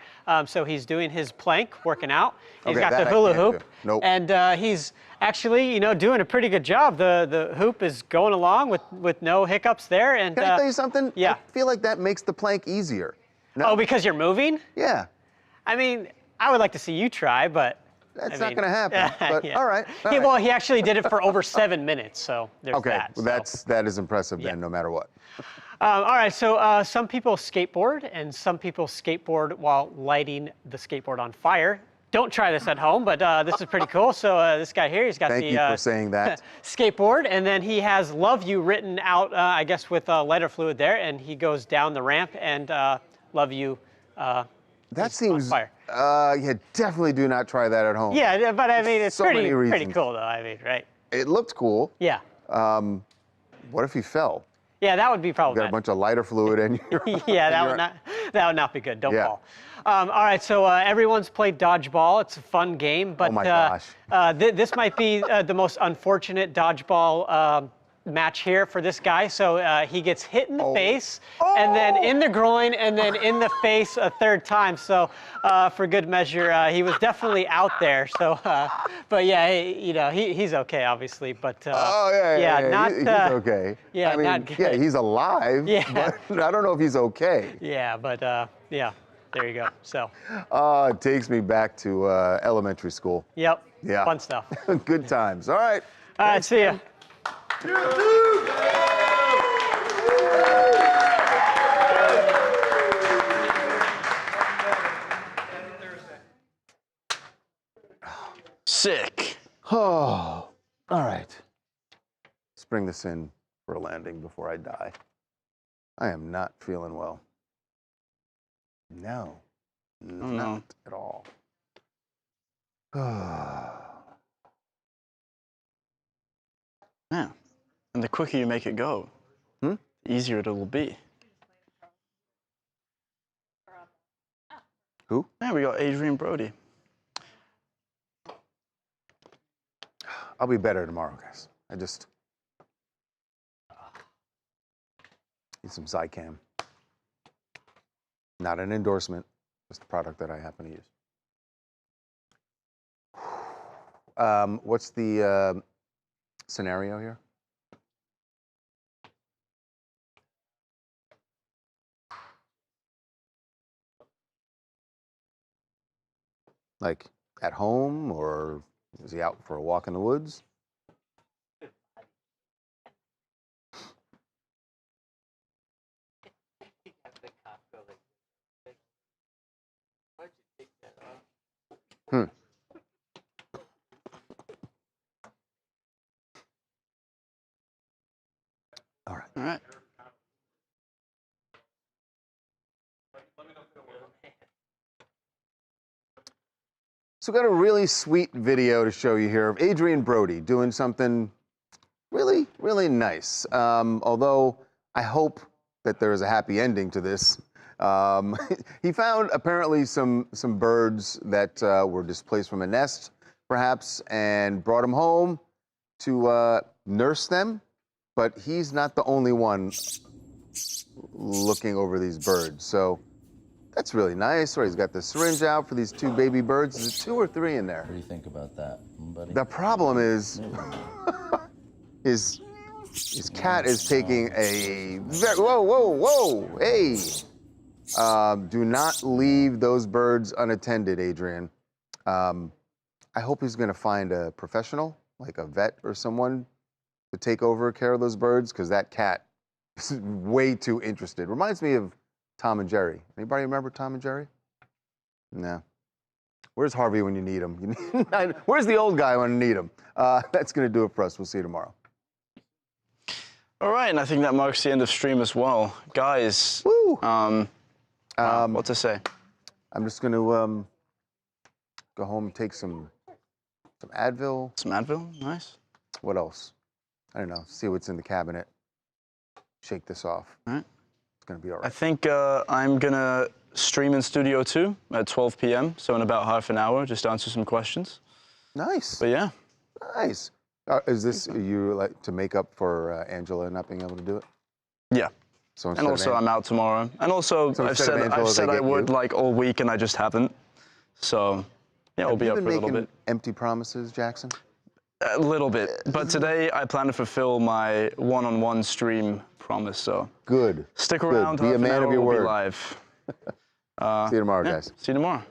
So he's doing his plank, working out. He's got the hula hoop. Nope. And he's actually, doing a pretty good job. The hoop is going along with no hiccups there. And Can I tell you something? Yeah. I feel like that makes the plank easier. No? Oh, because you're moving? Yeah. I mean, I would like to see you try, but That's not going to happen. But yeah. all right. Well, he actually did it for over 7 minutes, so there's that. Well, that is impressive then, no matter what. All right, so some people skateboard, and some people skateboard while lighting the skateboard on fire. Don't try this at home, but this is pretty cool. So this guy here, he's got Thank you for saying that. skateboard, and then he has "Love You" written out, I guess, with lighter fluid there, and he goes down the ramp and "Love You." That seems. Yeah, definitely do not try that at home. Yeah, but I mean, it's So many pretty reasons. cool, though. I mean, right? It looked cool. Yeah. What if he fell? Yeah, that would be You got a problematic. bunch of lighter fluid in your. Yeah, that would not be good. Don't fall. All right, so everyone's played dodgeball. It's a fun game, but Oh my gosh. This might be the most unfortunate dodgeball match here for this guy. So he gets hit in the face, and then in the groin, and then in the face a third time. So for good measure, he was definitely out there. So, but yeah, he's okay, obviously. But He's okay. Yeah, I mean, not good. yeah, he's alive. Yeah. But I don't know if he's okay. Yeah, but yeah, there you go. So. It takes me back to elementary school. Yep. Yeah. Fun stuff. Good times. All right. All right, see ya. Sick. Oh, all right. Let's bring this in for a landing before I die. I am not feeling well. No, not at all. Yeah. And the quicker you make it go, the easier it'll be. Who? Yeah, we got Adrian Brody. I'll be better tomorrow, guys. I just need some Zycam. Not an endorsement, just a product that I happen to use. What's the scenario here? Like at home, or is he out for a walk in the woods? All right. All right. So we got a really sweet video to show you here of Adrian Brody doing something really, really nice. Although I hope that there is a happy ending to this. He found apparently some birds that were displaced from a nest, perhaps, and brought them home to nurse them. But he's not the only one looking over these birds. So that's really nice. Right, he's got the syringe out for these 2 baby birds. Is it 2 or 3 in there? What do you think about that, buddy? The problem is, his cat is taking a whoa, hey! Do not leave those birds unattended, Adrian. I hope he's going to find a professional, like a vet or someone, to take over care of those birds, because that cat is way too interested. Reminds me of Tom and Jerry. Anybody remember Tom and Jerry? No. Where's Harvey when you need him? Where's the old guy when you need him? That's going to do it for us. We'll see you tomorrow. All right, and I think that marks the end of stream as well. Guys, what to say? I'm just going to go home and take some Advil. Some Advil, nice. What else? I don't know. See what's in the cabinet. Shake this off. All right. It's going to be all right. I think I'm going to stream in Studio 2 at 12 p.m., so in about half an hour, just answer some questions. Nice. But yeah. Nice. Is this you like to make up for Angela not being able to do it? Yeah. So and also I'm out tomorrow. And also So I've said I would like all week and I just haven't. So yeah, I'll be up for a little bit. Empty promises, Jackson? A little bit. But today I plan to fulfill my one-on-one stream promise. So good. Stick around. Be a man of your word. Live. See you tomorrow, guys. See you tomorrow.